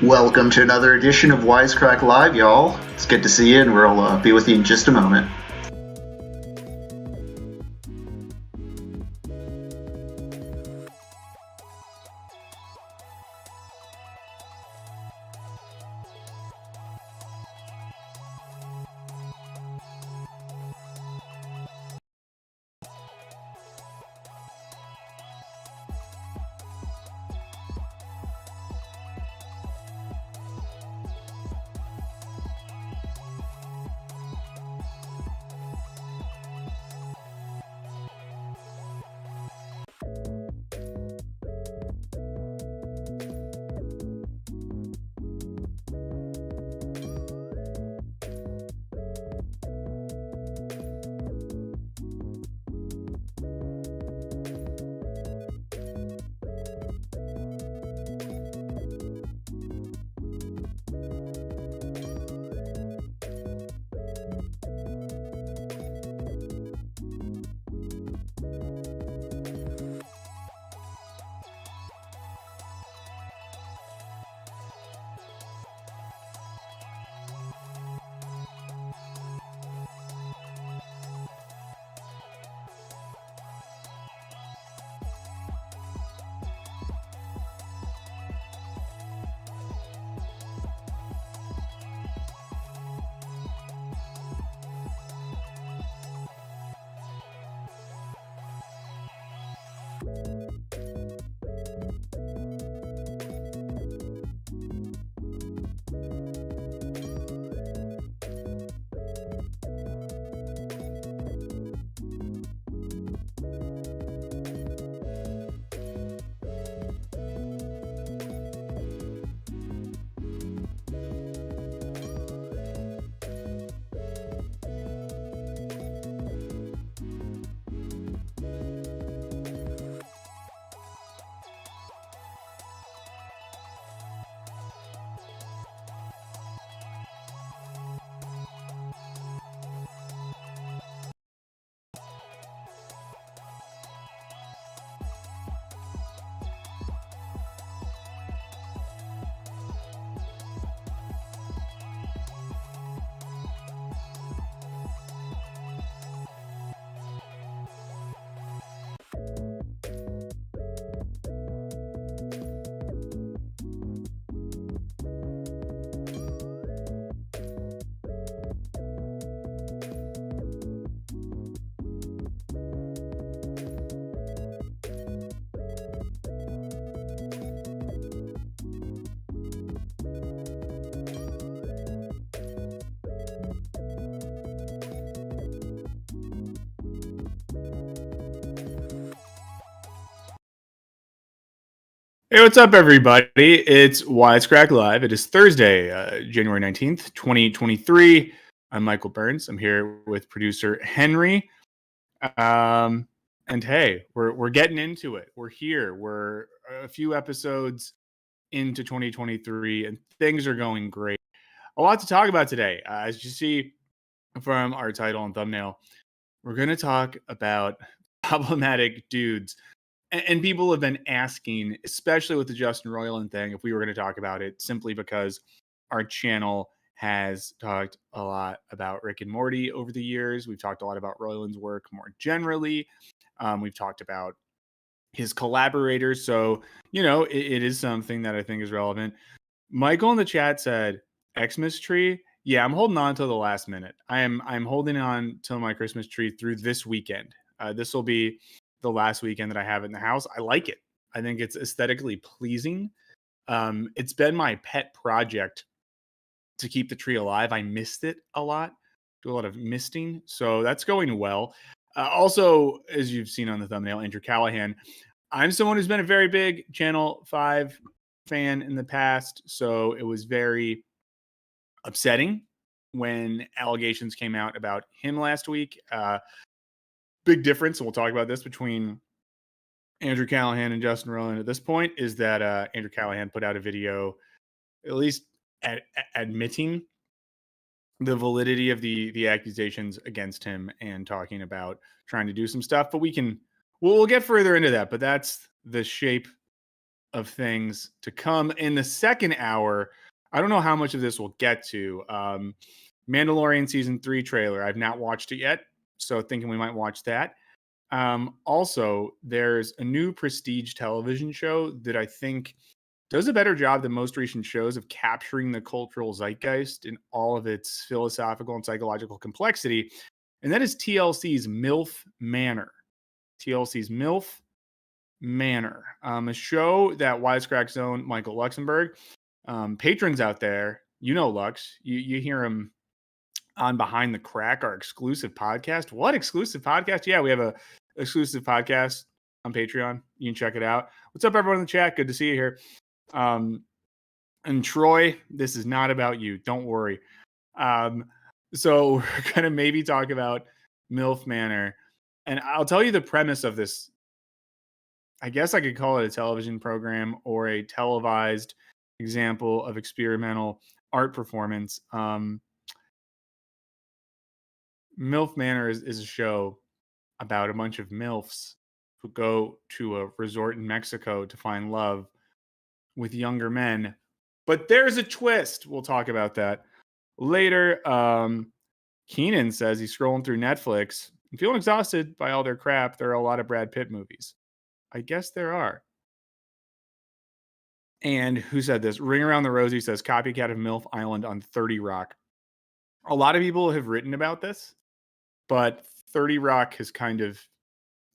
Welcome to another edition of Wisecrack Live, y'all. It's good to see you, and we'll be with you in just a moment. Hey, what's up, everybody? It's Wisecrack Live. It is Thursday, January 19th, 2023. I'm Michael Burns. I'm here with producer Henry. And hey, we're getting into it. We're here. We're a few episodes into 2023, and things are going great. A lot to talk about today. As you see from our title and thumbnail, we're going to talk about problematic dudes. And people have been asking, especially with the Justin Roiland thing, if we were going to talk about it, simply because our channel has talked a lot about Rick and Morty over the years. We've talked a lot about Roiland's work more generally. We've talked about his collaborators. So, it is something that I think is relevant. Michael in the chat said, Xmas tree. Yeah, I'm holding on to the last minute. I'm holding on to my Christmas tree through this weekend. This will be the last weekend that I have in the house. I like it. I think it's aesthetically pleasing. It's been my pet project to keep the tree alive. I missed it a lot. Do a lot of misting. So that's going well. Also, as you've seen on the thumbnail, Andrew Callahan. I'm someone who's been a very big Channel 5 fan in the past. So it was very upsetting when allegations came out about him last week. Big difference, and we'll talk about this, between Andrew Callahan and Justin Roiland at this point is that Andrew Callahan put out a video at least admitting the validity of the accusations against him and talking about trying to do some stuff. But we'll get further into that. But that's the shape of things to come in the second hour. I don't know how much of this we'll get to. Mandalorian season 3 trailer. I've not watched it yet, so thinking we might watch that. Also, there's a new prestige television show that I think does a better job than most recent shows of capturing the cultural zeitgeist in all of its philosophical and psychological complexity. And that is TLC's Milf Manor. TLC's Milf Manor, a show that Wisecrack's own Michael Luxembourg, patrons out there, you know Lux, you hear him on Behind the Crack, our exclusive podcast. What exclusive podcast? Yeah, we have a exclusive podcast on Patreon. You can check it out. What's up, everyone in the chat? Good to see you here. And Troy, this is not about you. Don't worry. So we're gonna maybe talk about Milf Manor, and I'll tell you the premise of this. I guess I could call it a television program or a televised example of experimental art performance. Milf Manor is a show about a bunch of MILFs who go to a resort in Mexico to find love with younger men. But there's a twist. We'll talk about that later. Keenan says he's scrolling through Netflix and feeling exhausted by all their crap. There are a lot of Brad Pitt movies. I guess there are. And who said this? Ring Around the Rosie says copycat of MILF Island on 30 Rock. A lot of people have written about this, but 30 Rock has kind of,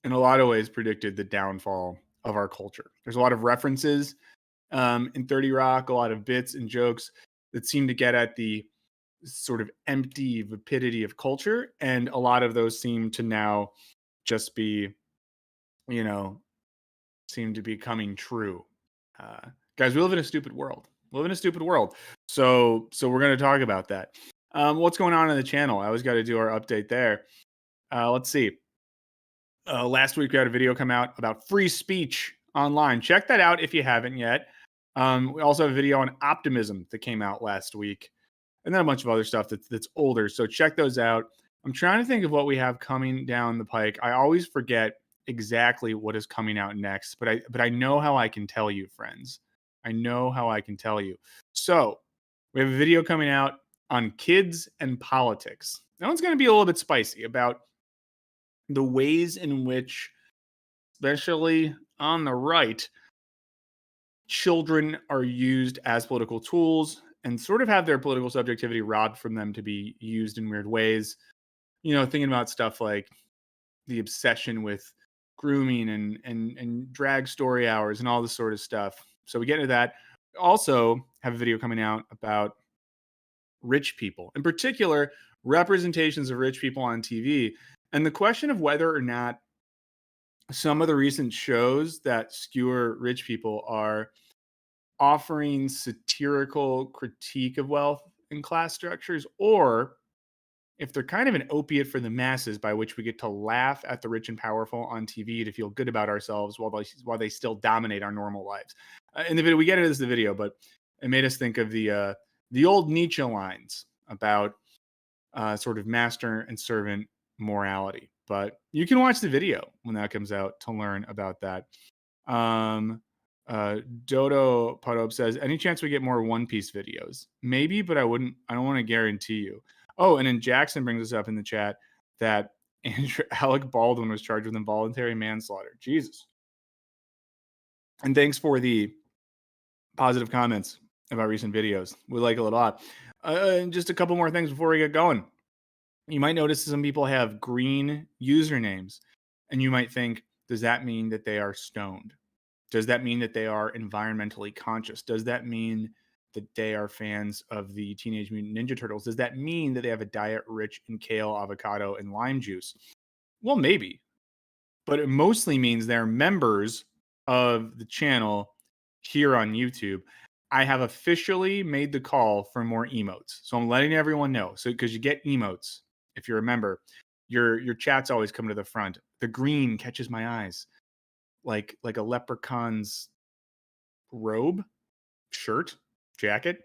in a lot of ways, predicted the downfall of our culture. There's a lot of references in 30 Rock, a lot of bits and jokes that seem to get at the sort of empty vapidity of culture. And a lot of those seem to now just be, seem to be coming true. Guys, we live in a stupid world. So we're going to talk about that. What's going on in the channel? I always got to do our update there. Let's see. Last week we had a video come out about free speech online. Check that out if you haven't yet. We also have a video on optimism that came out last week, and then a bunch of other stuff that's older. So check those out. I'm trying to think of what we have coming down the pike. I always forget exactly what is coming out next, but I know how I can tell you, friends. I know how I can tell you. So we have a video coming out on kids and politics. That one's going to be a little bit spicy about the ways in which, especially on the right, children are used as political tools and sort of have their political subjectivity robbed from them to be used in weird ways. Thinking about stuff like the obsession with grooming and drag story hours and all this sort of stuff. So we get into that. Also have a video coming out about rich people, in particular, representations of rich people on TV. And the question of whether or not some of the recent shows that skewer rich people are offering satirical critique of wealth and class structures, or if they're kind of an opiate for the masses by which we get to laugh at the rich and powerful on TV to feel good about ourselves while they still dominate our normal lives. In the video, we get into this in the video, but it made us think of the old Nietzsche lines about sort of master and servant morality. But you can watch the video when that comes out to learn about that. Dodo Podop says, any chance we get more One Piece videos? Maybe, but I don't want to guarantee you. Oh, and then Jackson brings us up in the chat that Alec Baldwin was charged with involuntary manslaughter. Jesus. And thanks for the positive comments about recent videos. We like it a lot. And just a couple more things before we get going. You might notice some people have green usernames, and you might think, does that mean that they are stoned? Does that mean that they are environmentally conscious? Does that mean that they are fans of the Teenage Mutant Ninja Turtles? Does that mean that they have a diet rich in kale, avocado, and lime juice? Well, maybe. But it mostly means they're members of the channel here on YouTube. I have officially made the call for more emotes. So I'm letting everyone know. So because you get emotes, if you're a member, your chat's always come to the front. The green catches my eyes. Like a leprechaun's robe, shirt, jacket.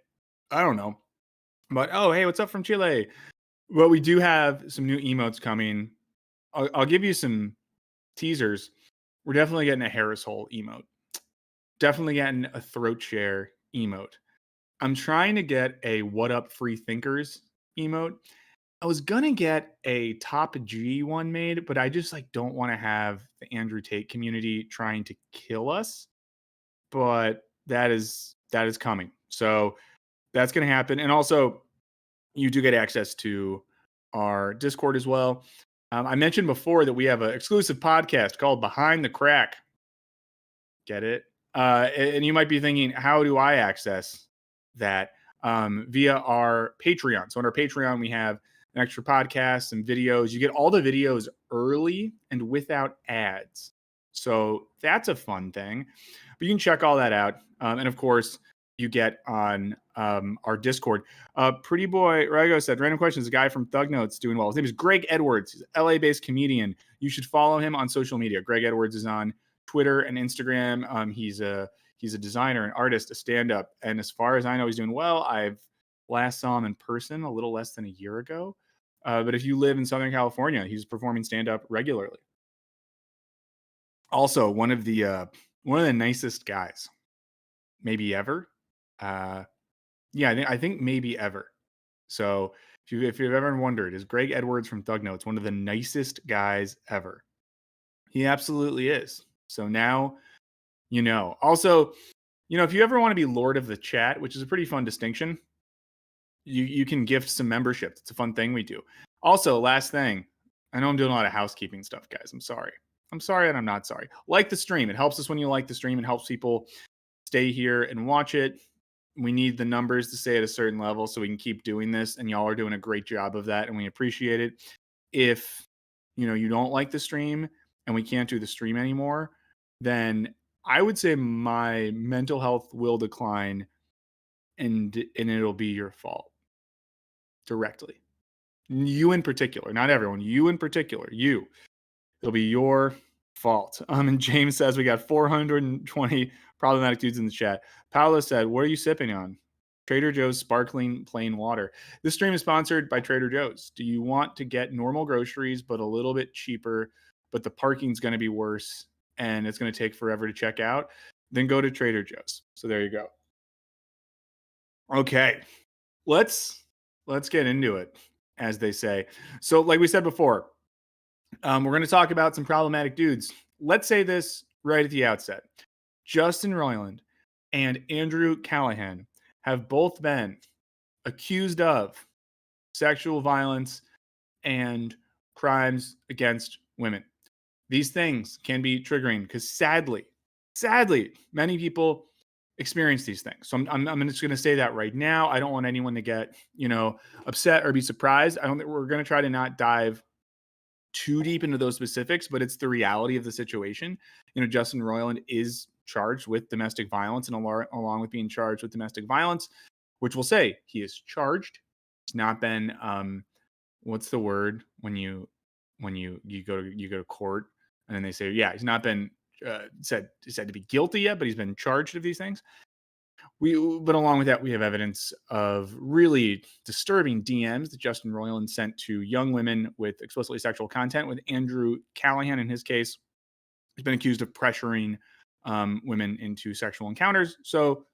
I don't know. But oh, hey, what's up from Chile? Well, we do have some new emotes coming. I'll give you some teasers. We're definitely getting a Harris Hole emote. definitely getting a throat share emote. I'm trying to get a what up free thinkers emote. I was gonna get a top G one made, but I just like don't want to have the Andrew Tate community trying to kill us. But that is coming. So that's gonna happen. And also you do get access to our Discord as well. I mentioned before that we have an exclusive podcast called Behind the Crack. Get it? And you might be thinking, how do I access that? Via our Patreon. So on our Patreon, we have an extra podcast and videos. You get all the videos early and without ads. So that's a fun thing. But you can check all that out. And of course, you get on our Discord. Pretty Boy Rago said, random questions. A guy from Thug Notes doing well. His name is Greg Edwards. He's an LA-based comedian. You should follow him on social media. Greg Edwards is on Twitter and Instagram. He's a designer, an artist, a stand-up. And as far as I know, he's doing well. I've last saw him in person a little less than a year ago. But if you live in Southern California, he's performing stand-up regularly. Also, one of the nicest guys, maybe ever. I think maybe ever. So if you've ever wondered, is Greg Edwards from Thug Notes one of the nicest guys ever? He absolutely is. So now you know. Also, if you ever want to be Lord of the Chat, which is a pretty fun distinction, you can gift some memberships. It's a fun thing we do. Also, last thing, I know I'm doing a lot of housekeeping stuff, guys. I'm sorry. I'm sorry and I'm not sorry. Like the stream. It helps us when you like the stream. It helps people stay here and watch it. We need the numbers to stay at a certain level so we can keep doing this. And y'all are doing a great job of that. And we appreciate it. If, you don't like the stream and we can't do the stream anymore, then I would say my mental health will decline and it'll be your fault directly. You in particular, not everyone, you in particular, it'll be your fault. And James says we got 420 problematic dudes in the chat. Paolo said, what are you sipping on? Trader Joe's sparkling plain water. This stream is sponsored by Trader Joe's. Do you want to get normal groceries, but a little bit cheaper, but the parking's going to be worse and it's going to take forever to check out? Then go to Trader Joe's. So there you go. Okay, let's get into it, as they say. So like we said before, we're going to talk about some problematic dudes. Let's say this right at the outset. Justin Roiland and Andrew Callahan have both been accused of sexual violence and crimes against women. These things can be triggering because sadly, many people experience these things. So I'm just going to say that right now. I don't want anyone to get, upset or be surprised. I don't think we're going to try to not dive too deep into those specifics, but it's the reality of the situation. Justin Roiland is charged with domestic violence, and along with being charged with domestic violence, which we'll say he is charged. It's not been what's the word when you go to court and then they say, yeah, he's not been said to be guilty yet, but he's been charged of these things. But along with that, we have evidence of really disturbing DMs that Justin Roiland sent to young women with explicitly sexual content. With Andrew Callahan, in his case, he's been accused of pressuring women into sexual encounters. So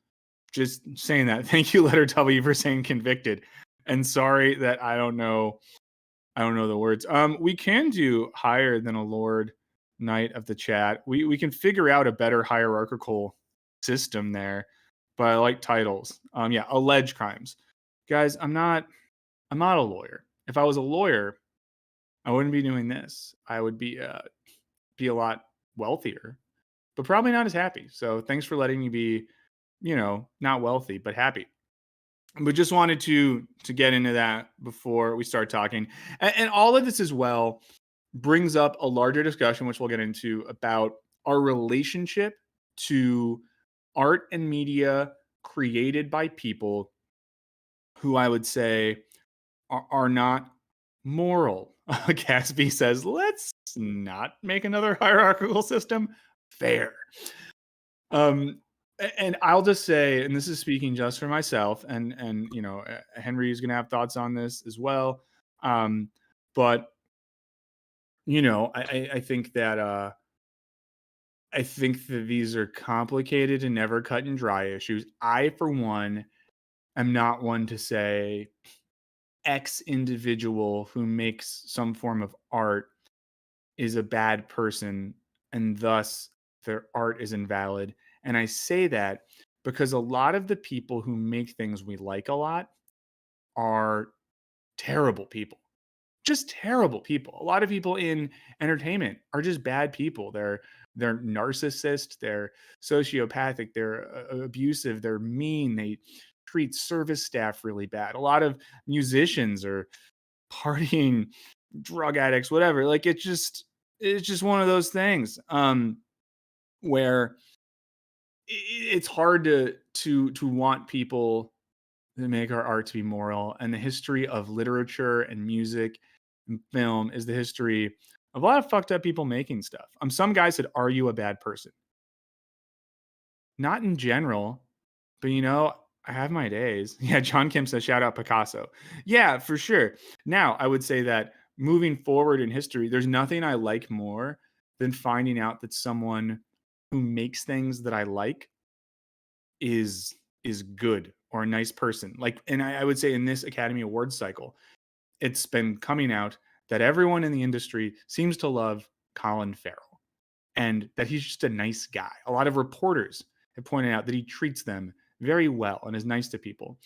just saying that. Thank you, Letter W, for saying convicted. And sorry that I don't know the words. We can do higher than a Lord Knight of the Chat. We can figure out a better hierarchical system there. But I like titles. Alleged crimes. Guys, I'm not a lawyer. If I was a lawyer, I wouldn't be doing this. I would be a lot wealthier, but probably not as happy. So thanks for letting me be, not wealthy, but happy. But just wanted to get into that before we start talking. And all of this as well brings up a larger discussion, which we'll get into, about our relationship to art and media created by people who I would say are not moral. Gatsby says, let's not make another hierarchical system. Fair. And I'll just say, and this is speaking just for myself, and Henry is going to have thoughts on this as well. But I think that I think that these are complicated and never cut and dry issues. I, for one, am not one to say X individual who makes some form of art is a bad person and thus their art is invalid. And I say that because a lot of the people who make things we like a lot are terrible people. Just terrible people. A lot of people in entertainment are just bad people. They're narcissists, they're sociopathic, they're abusive, they're mean, they treat service staff really bad. A lot of musicians are partying, drug addicts, whatever. Like it's just one of those things where it's hard to want people that make our art to be moral. And the history of literature and music and film is the history of a lot of fucked up people making stuff. Some guy said, "Are you a bad person?" Not in general, but I have my days. Yeah, John Kim says, "Shout out Picasso." Yeah, for sure. Now, I would say that moving forward in history, there's nothing I like more than finding out that someone who makes things that I like is good or a nice person. Like, and I would say in this Academy Awards cycle, it's been coming out that everyone in the industry seems to love Colin Farrell and that he's just a nice guy. A lot of reporters have pointed out that he treats them very well and is nice to people.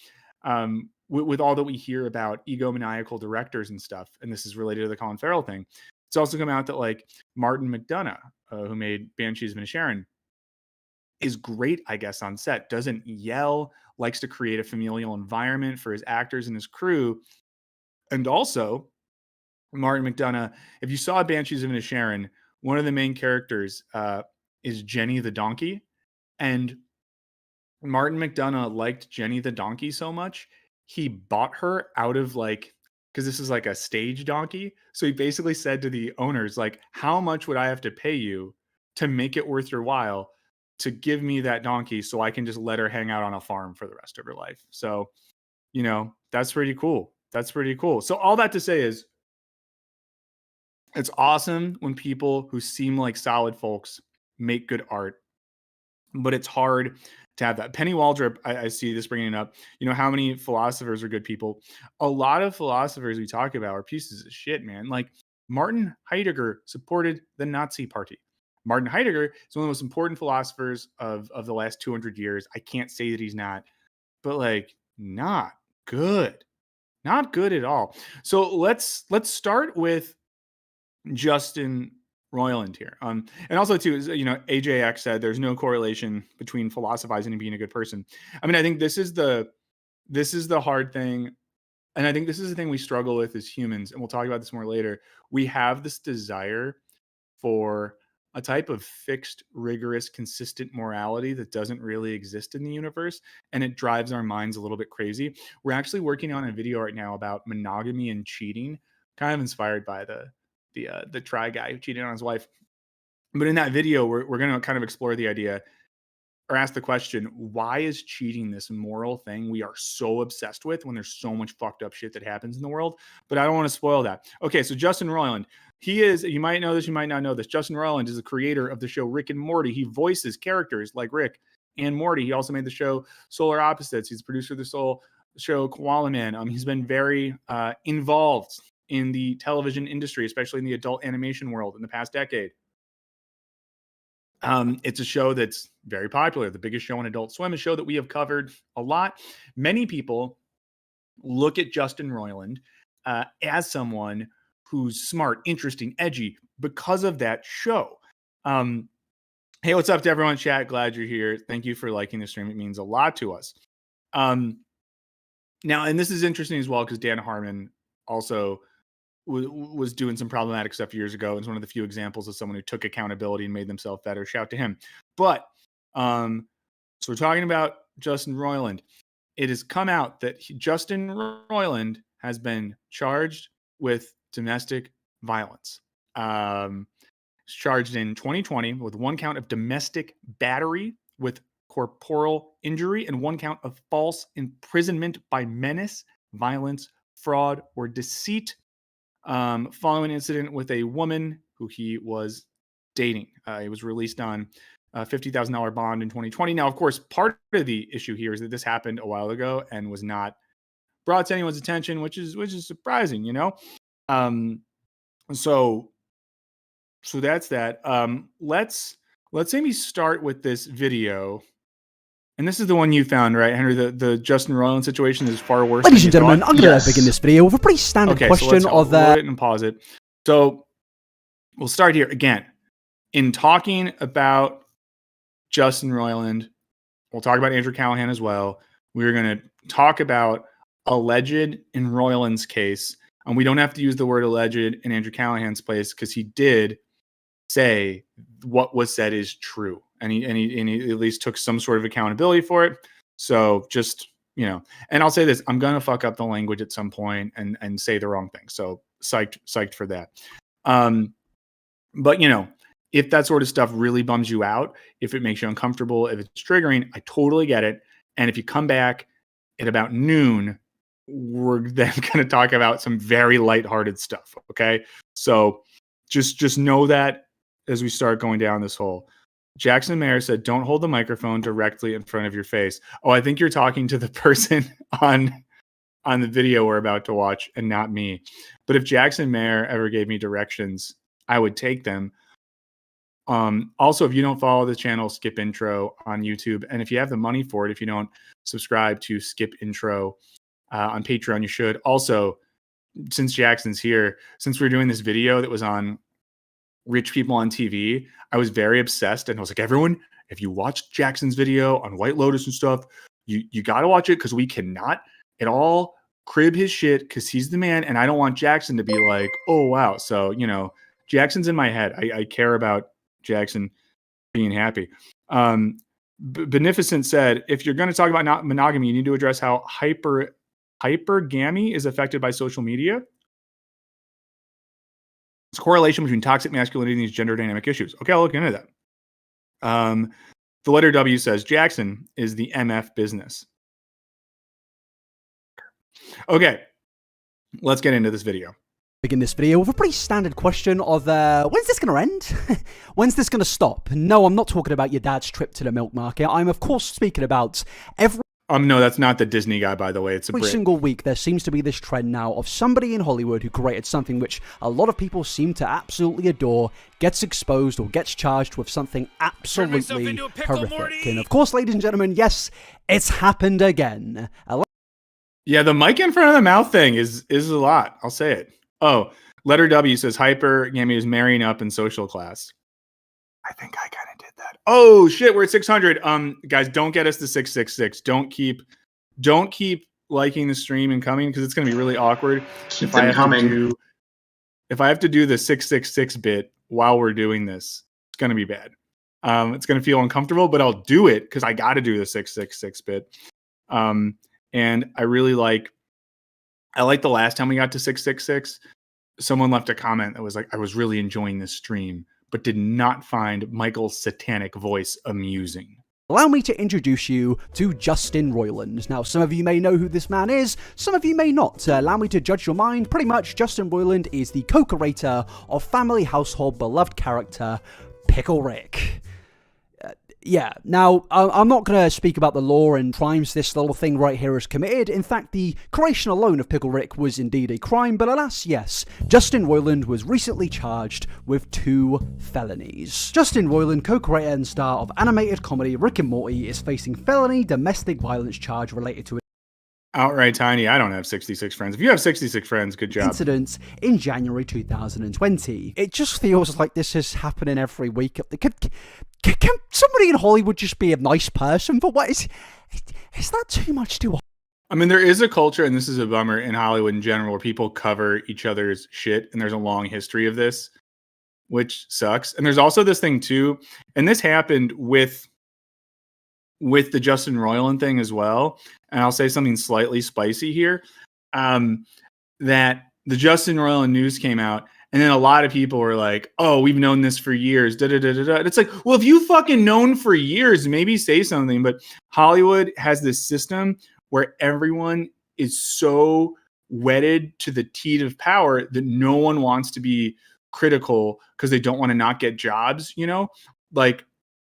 With all that we hear about egomaniacal directors and stuff, and this is related to the Colin Farrell thing, it's also come out that like Martin McDonagh, who made Banshees of Inisherin, is great, I guess, on set, doesn't yell, likes to create a familial environment for his actors and his crew. And also, Martin McDonagh, if you saw Banshees of Inisherin, one of the main characters is Jenny the donkey. And Martin McDonagh liked Jenny the donkey so much, he bought her out of like, because this is like a stage donkey. So he basically said to the owners, like, how much would I have to pay you to make it worth your while to give me that donkey so I can just let her hang out on a farm for the rest of her life? So, that's pretty cool. That's pretty cool. So all that to say is it's awesome when people who seem like solid folks make good art, but it's hard to have that. Penny Waldrop, I see this bringing it up. How many philosophers are good people? A lot of philosophers we talk about are pieces of shit, man. Like Martin Heidegger supported the Nazi Party. Martin Heidegger is one of the most important philosophers of the last 200 years. I can't say that he's not, but like not good. Not good at all. So let's start with Justin Roiland here. And also too, AJX said there's no correlation between philosophizing and being a good person. I mean, I think this is the hard thing. And I think this is the thing we struggle with as humans. And we'll talk about this more later. We have this desire for a type of fixed, rigorous, consistent morality that doesn't really exist in the universe. And it drives our minds a little bit crazy. We're actually working on a video right now about monogamy and cheating, kind of inspired by the try guy who cheated on his wife. But in that video, we're going to kind of explore the idea or ask the question, why is cheating this moral thing we are so obsessed with when there's so much fucked up shit that happens in the world? But I don't want to spoil that. Okay, so Justin Roiland, you might know this, you might not know this. Justin Roiland is the creator of the show Rick and Morty. He voices characters like Rick and Morty. He also made the show Solar Opposites. He's the producer of the show Koala Man. He's been very involved in the television industry, especially in the adult animation world in the past decade. It's a show that's very popular, the biggest show on Adult Swim, a show that we have covered a lot. Many people look at Justin Roiland as someone who's smart, interesting, edgy because of that show. Hey, what's up to everyone in chat? Glad you're here. Thank you for liking the stream. It means a lot to us. Now, and this is interesting as well because Dan Harmon also was doing some problematic stuff years ago. It's one of the few examples of someone who took accountability and made themselves better. Shout to him. But so we're talking about Justin Roiland. It has come out that Justin Roiland has been charged with domestic violence. Charged in 2020 with one count of domestic battery with corporal injury and one count of false imprisonment by menace, violence, fraud, or deceit. Following an incident with a woman who he was dating. He was released on a $50,000 bond in 2020. Now, of course, part of the issue here is that this happened a while ago and was not brought to anyone's attention, which is surprising, So that's that. Let's maybe start with this video. And this is the one you found, right, Henry? The Justin Roiland situation is far worse. Ladies and gentlemen, I'm going to begin this video with a pretty standard question so of load it and pause it. So we'll start here again. In talking about Justin Roiland, we'll talk about Andrew Callahan as well. We're going to talk about alleged in Roiland's case, and we don't have to use the word alleged in Andrew Callahan's place because he did say what was said is true, and he at least took some sort of accountability for it. So just, and I'll say this, I'm gonna fuck up the language at some point and say the wrong thing. So psyched for that. But if that sort of stuff really bums you out, if it makes you uncomfortable, if it's triggering, I totally get it. And if you come back at about noon, we're then going to talk about some very lighthearted stuff. Okay. So just know that as we start going down this hole. Jackson Mayer said, don't hold the microphone directly in front of your face. Oh, I think you're talking to the person on the video we're about to watch and not me. But if Jackson Mayer ever gave me directions, I would take them. Also, if you don't follow the channel Skip Intro on YouTube, and if you have the money for it, if you don't subscribe to Skip Intro on Patreon, you should. Also, since Jackson's here, since we're doing this video that was on rich people on TV, I was very obsessed, and I was like, everyone, if you watched Jackson's video on White Lotus and stuff, you got to watch it, because we cannot at all crib his shit, because he's the man, and I don't want Jackson to be like, oh wow. So Jackson's in my head. I care about Jackson being happy. Beneficent said, if you're going to talk about not monogamy, you need to address how hypergamy is affected by social media. It's a correlation between toxic masculinity and these gender dynamic issues. Okay, I'll look into that. The letter W says, Jackson is the MF business. Okay, let's get into this video. Begin this video with a pretty standard question of when's this going to end? When's this going to stop? No, I'm not talking about your dad's trip to the milk market. I'm of course speaking about no, that's not the Disney guy, by the way. It's a Every single week there seems to be this trend now of somebody in Hollywood who created something which a lot of people seem to absolutely adore, gets exposed or gets charged with something absolutely horrific. Morty. And of course, ladies and gentlemen, yes, it's happened again. Yeah, the mic in front of the mouth thing is a lot. I'll say it. Oh, letter W says hypergamy is marrying up in social class. I think I kind of did that. Oh shit, we're at 600. Guys, don't get us to 666. Don't keep liking the stream and coming, because it's going to be really awkward. Keep them coming. If I have to do the 666 bit while we're doing this, it's going to be bad. It's going to feel uncomfortable, but I'll do it because I got to do the 666 bit. And I like the last time we got to 666, someone left a comment that was like, I was really enjoying this stream, but did not find Michael's satanic voice amusing. Allow me to introduce you to Justin Roiland. Now, some of you may know who this man is, some of you may not. Allow me to judge your mind. Pretty much, Justin Roiland is the co-creator of family household beloved character, Pickle Rick. Yeah, now, I'm not going to speak about the law and crimes this little thing right here has committed. In fact, the creation alone of Pickle Rick was indeed a crime, but alas, yes, Justin Roiland was recently charged with 2 felonies. Justin Roiland, co-creator and star of animated comedy Rick and Morty, is facing felony domestic violence charge related to Outright Tiny, I don't have 66 friends. If you have 66 friends, good job. Incidents in January 2020. It just feels like this is happening every week. Can somebody in Hollywood just be a nice person? But what is that too much to... I mean, there is a culture, and this is a bummer in Hollywood in general, where people cover each other's shit, and there's a long history of this, which sucks. And there's also this thing too, and this happened with the Justin Roiland thing as well. And I'll say something slightly spicy here, that the Justin Roiland news came out, and then a lot of people were like, oh, we've known this for years. It's like, well, if you fucking known for years, maybe say something. But Hollywood has this system where everyone is so wedded to the teat of power that no one wants to be critical because they don't want to not get jobs, you know? Like,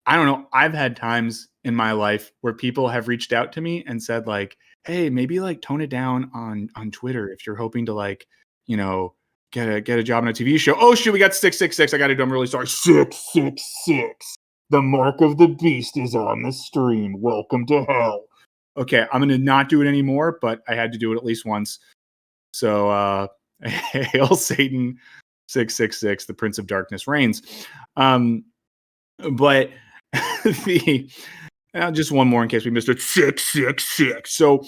I don't know. I've had times in my life where people have reached out to me and said like, hey, maybe like tone it down on Twitter if you're hoping to like, you know, get a job on a TV show. Oh shoot, we got 666. I got to do. I'm really sorry. 666. The mark of the beast is on the stream. Welcome to hell. Okay, I'm gonna not do it anymore, but I had to do it at least once. So hail Satan 666, the Prince of Darkness reigns. But the just one more in case we missed it. 666. So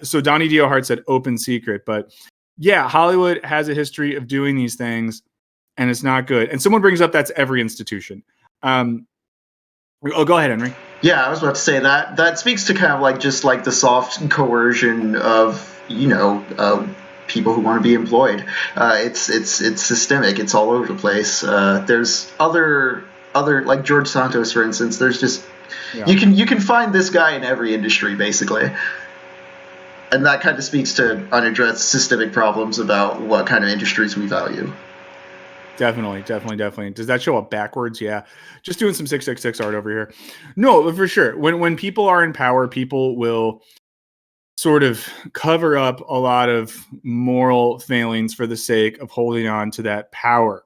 so Donnie Dio Hart said open secret, but yeah, Hollywood has a history of doing these things and it's not good. And someone brings up that's every institution. Go ahead, Henry. Yeah, I was about to say that speaks to kind of like just like the soft coercion of, you know, people who want to be employed. It's systemic. It's all over the place. There's other like George Santos, for instance. There's just you can find this guy in every industry basically, and that kind of speaks to unaddressed systemic problems about what kind of industries we value. Definitely. Does that show up backwards? Yeah. Just doing some 666 art over here. No, for sure. When people are in power, people will sort of cover up a lot of moral failings for the sake of holding on to that power.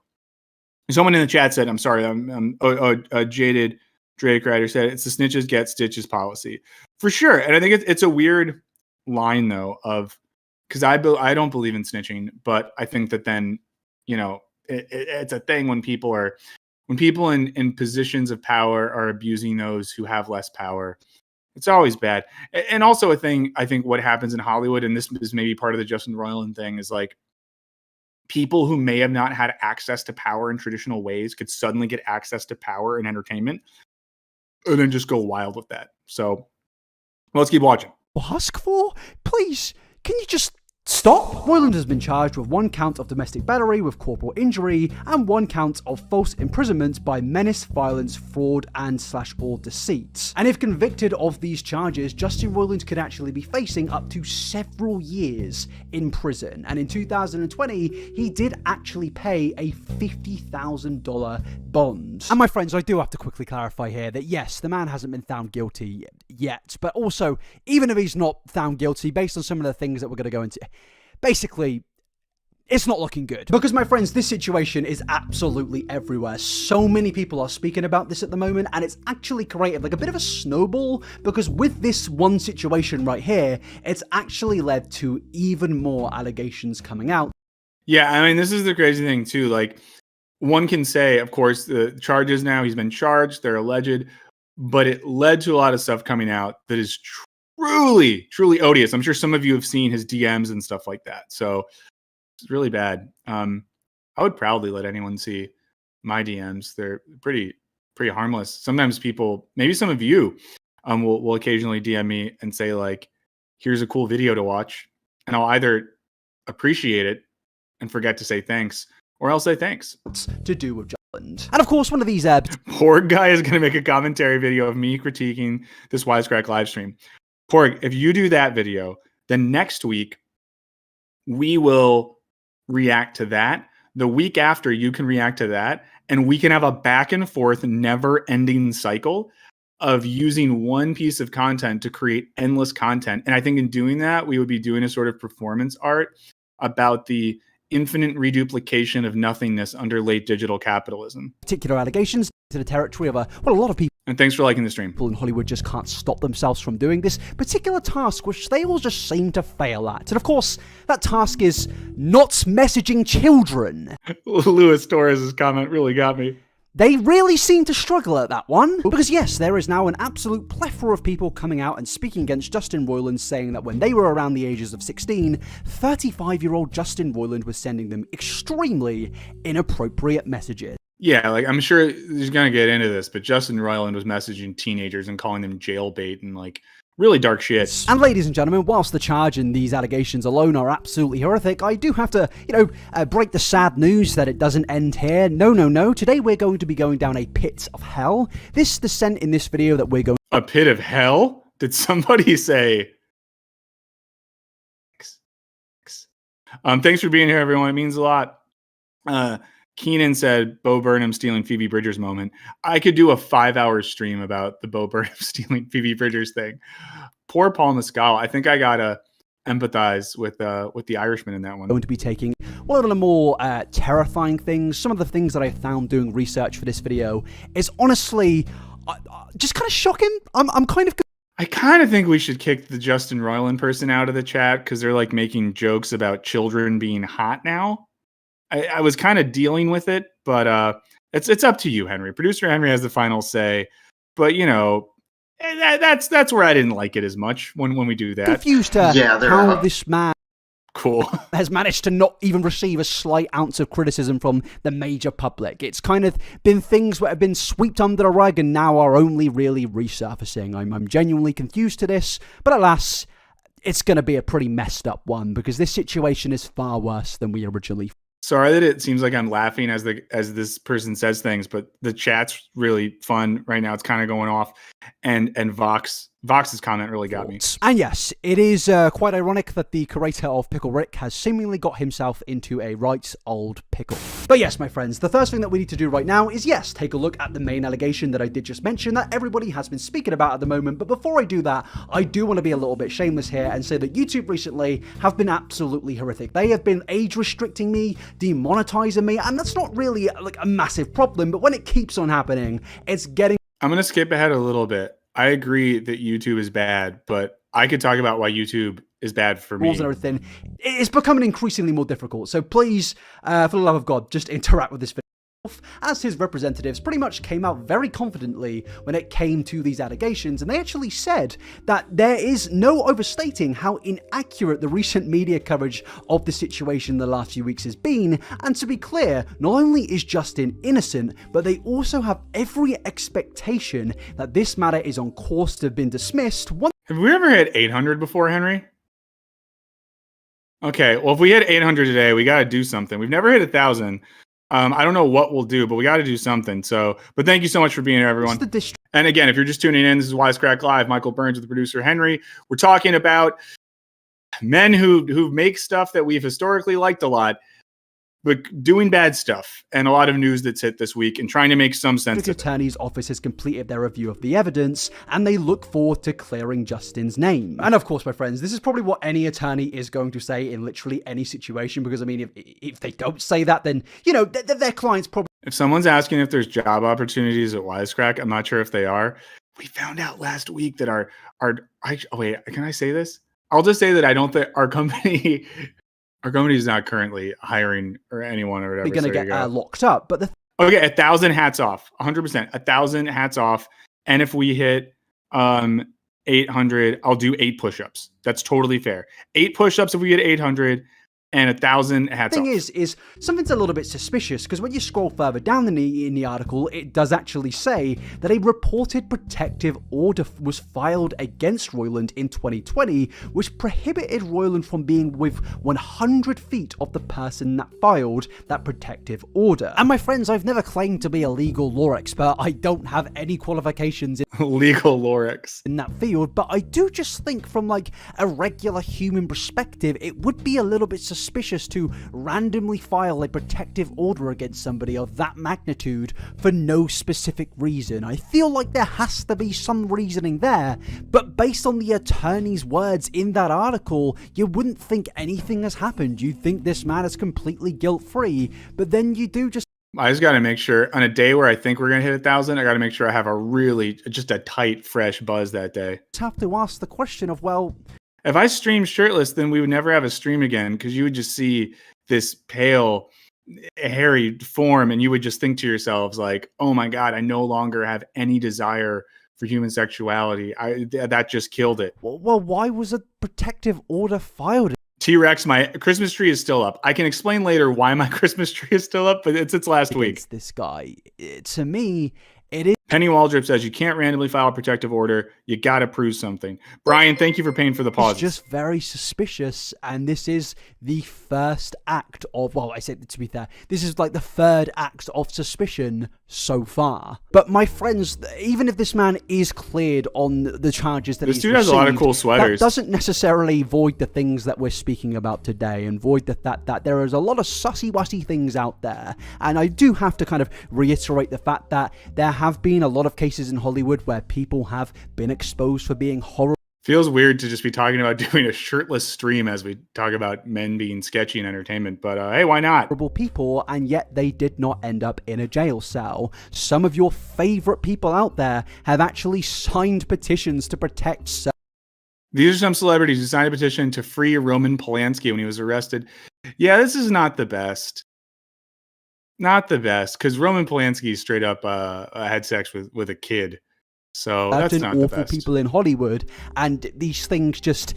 Someone in the chat said, I'm sorry, a jaded Drake writer said, it's the snitches get stitches policy. For sure. And I think it's a weird line, though, of because I don't believe in snitching, but I think that then, you know, it's a thing when people in positions of power are abusing those who have less power. It's always bad. And also a thing, I think what happens in Hollywood, and this is maybe part of the Justin Roiland thing, is like people who may have not had access to power in traditional ways could suddenly get access to power and entertainment and then just go wild with that. So let's keep watching. Ask for? Please, can you just stop? Roiland has been charged with 1 count of domestic battery with corporal injury and 1 count of false imprisonment by menace, violence, fraud, and /or deceit. And if convicted of these charges, Justin Roiland could actually be facing up to several years in prison. And in 2020, he did actually pay a $50,000 bond. And my friends, I do have to quickly clarify here that yes, the man hasn't been found guilty yet, but also, even if he's not found guilty, based on some of the things that we're going to go into, basically, it's not looking good. Because, my friends, this situation is absolutely everywhere. So many people are speaking about this at the moment, and it's actually created like a bit of a snowball, because with this one situation right here, it's actually led to even more allegations coming out. Yeah, I mean, this is the crazy thing, too. Like, one can say, of course, the charges now, he's been charged, they're alleged, but it led to a lot of stuff coming out that is truly odious. I'm sure some of you have seen his DMs and stuff like that. So it's really bad. I would proudly let anyone see my DMs. They're pretty harmless. Sometimes people, maybe some of you, will occasionally DM me and say like, here's a cool video to watch. And I'll either appreciate it and forget to say thanks, or I'll say thanks. To do with Jutland. And of course, one of these Porg guy is going to make a commentary video of me critiquing this Wisecrack live stream. Porg, if you do that video, then next week we will react to that. The week after, you can react to that, and we can have a back and forth, never-ending cycle of using one piece of content to create endless content. And I think in doing that, we would be doing a sort of performance art about the infinite reduplication of nothingness under late digital capitalism. Particular allegations to the territory of a lot of people. And thanks for liking the stream. People in Hollywood just can't stop themselves from doing this particular task, which they all just seem to fail at. And of course, that task is not messaging children. Luis Torres' comment really got me. They really seem to struggle at that one. Because yes, there is now an absolute plethora of people coming out and speaking against Justin Roiland, saying that when they were around the ages of 16, 35-year-old Justin Roiland was sending them extremely inappropriate messages. Yeah, like I'm sure he's going to get into this, but Justin Roiland was messaging teenagers and calling them jailbait and like really dark shit. And ladies and gentlemen, whilst the charge and these allegations alone are absolutely horrific, I do have to, break the sad news that it doesn't end here. No. Today we're going to be going down a pit of hell. This descent in this video that we're going... A pit of hell? Did somebody say... Thanks for being here, everyone. It means a lot. Keenan said Bo Burnham stealing Phoebe Bridgers moment. I could do a 5-hour stream about the Bo Burnham stealing Phoebe Bridgers thing. Poor Paul Mescal. I think I gotta empathize with the Irishman in that one. Going to be taking one of the more terrifying things. Some of the things that I found doing research for this video is honestly just kind of shocking. I'm kind of. I kind of think we should kick the Justin Roiland person out of the chat because they're like making jokes about children being hot now. I was kind of dealing with it, but it's up to you, Henry. Producer Henry has the final say, but you know that's where I didn't like it as much when we do that. Confused how this man has managed to not even receive a slight ounce of criticism from the major public. It's kind of been things that have been swept under the rug and now are only really resurfacing. I'm genuinely confused to this, but alas, it's going to be a pretty messed up one because this situation is far worse than we originally. Sorry that it seems like I'm laughing as this person says things, but the chat's really fun right now. It's kind of going off, and Vox's comment really got me. And yes, it is quite ironic that the creator of Pickle Rick has seemingly got himself into a right old pickle. But yes, my friends, the first thing that we need to do right now is, yes, take a look at the main allegation that I did just mention that everybody has been speaking about at the moment. But before I do that, I do want to be a little bit shameless here and say that YouTube recently have been absolutely horrific. They have been age restricting me, demonetizing me, and that's not really like a massive problem, but when it keeps on happening, it's getting... I'm going to skip ahead a little bit. I agree that YouTube is bad, but I could talk about why YouTube is bad for me. Rules and everything. It's becoming increasingly more difficult. So please, for the love of God, just interact with this video. As his representatives pretty much came out very confidently when it came to these allegations, and they actually said that there is no overstating how inaccurate the recent media coverage of the situation in the last few weeks has been, and to be clear, not only is Justin innocent, but they also have every expectation that this matter is on course to have been dismissed. Have we ever hit 800 before, Henry? Okay, well, if we hit 800 today, we got to do something. We've never hit 1,000. I don't know what we'll do, but we got to do something. So, but thank you so much for being here, everyone. And again, if you're just tuning in, this is Wisecrack Live. Michael Burns with the producer Henry. We're talking about men who make stuff that we've historically liked a lot, but doing bad stuff, and a lot of news that's hit this week and trying to make some sense of it. The attorney's office has completed their review of the evidence, and they look forward to clearing Justin's name. And of course, my friends, this is probably what any attorney is going to say in literally any situation, because I mean, if they don't say that, then, you know, their client's probably... If someone's asking if there's job opportunities at Wisecrack, I'm not sure if they are. We found out last week that wait, can I say this? I'll just say that I don't think our company... Our company is not currently hiring or anyone or whatever. They're going to get locked up. But okay, 1,000 hats off, 100%, 1,000 hats off. And if we hit 800, I'll do 8 push-ups. That's totally fair. 8 push-ups if we get 800, and 1,000 hats off. The thing is something's a little bit suspicious, because when you scroll further down in the article, it does actually say that a reported protective order was filed against Roiland in 2020, which prohibited Roiland from being within 100 feet of the person that filed that protective order. And my friends, I've never claimed to be a legal law expert. I don't have any qualifications in legal lawrex in that field, but I do just think from like a regular human perspective, it would be a little bit suspicious to randomly file a protective order against somebody of that magnitude for no specific reason. I feel like there has to be some reasoning there, but based on the attorney's words in that article, you wouldn't think anything has happened. You'd think this man is completely guilt-free, but then you do just... I just got to make sure on a day where I think we're going to hit 1,000, I got to make sure I have just a tight, fresh buzz that day. Have to ask the question of, well... If I streamed shirtless, then we would never have a stream again, because you would just see this pale, hairy form, and you would just think to yourselves like, oh my God, I no longer have any desire for human sexuality. That just killed it. Well, why was a protective order filed? T-Rex, my Christmas tree is still up. I can explain later why my Christmas tree is still up, but it's last week. This guy, to me, it is... Penny Waldrop says you can't randomly file a protective order. You got to prove something. Brian, thank you for paying for the pause. It's just very suspicious, and this is the first act of... Well, I said to be fair, this is like the third act of suspicion so far. But my friends, even if this man is cleared on the charges that this he's dude has a lot of cool that sweaters. doesn't necessarily void the things that we're speaking about today, and void that there is a lot of sussy-wussy things out there. And I do have to kind of reiterate the fact that there have been a lot of cases in Hollywood where people have been exposed for being horrible. Feels weird to just be talking about doing a shirtless stream as we talk about men being sketchy in entertainment, but hey, why not? People, and yet they did not end up in a jail cell. Some of your favorite people out there have actually signed petitions to protect. These are some celebrities who signed a petition to free Roman Polanski when he was arrested. Yeah, this is not the best. Not the best, because Roman Polanski straight up had sex with a kid. So that's not the best. People in Hollywood, and these things just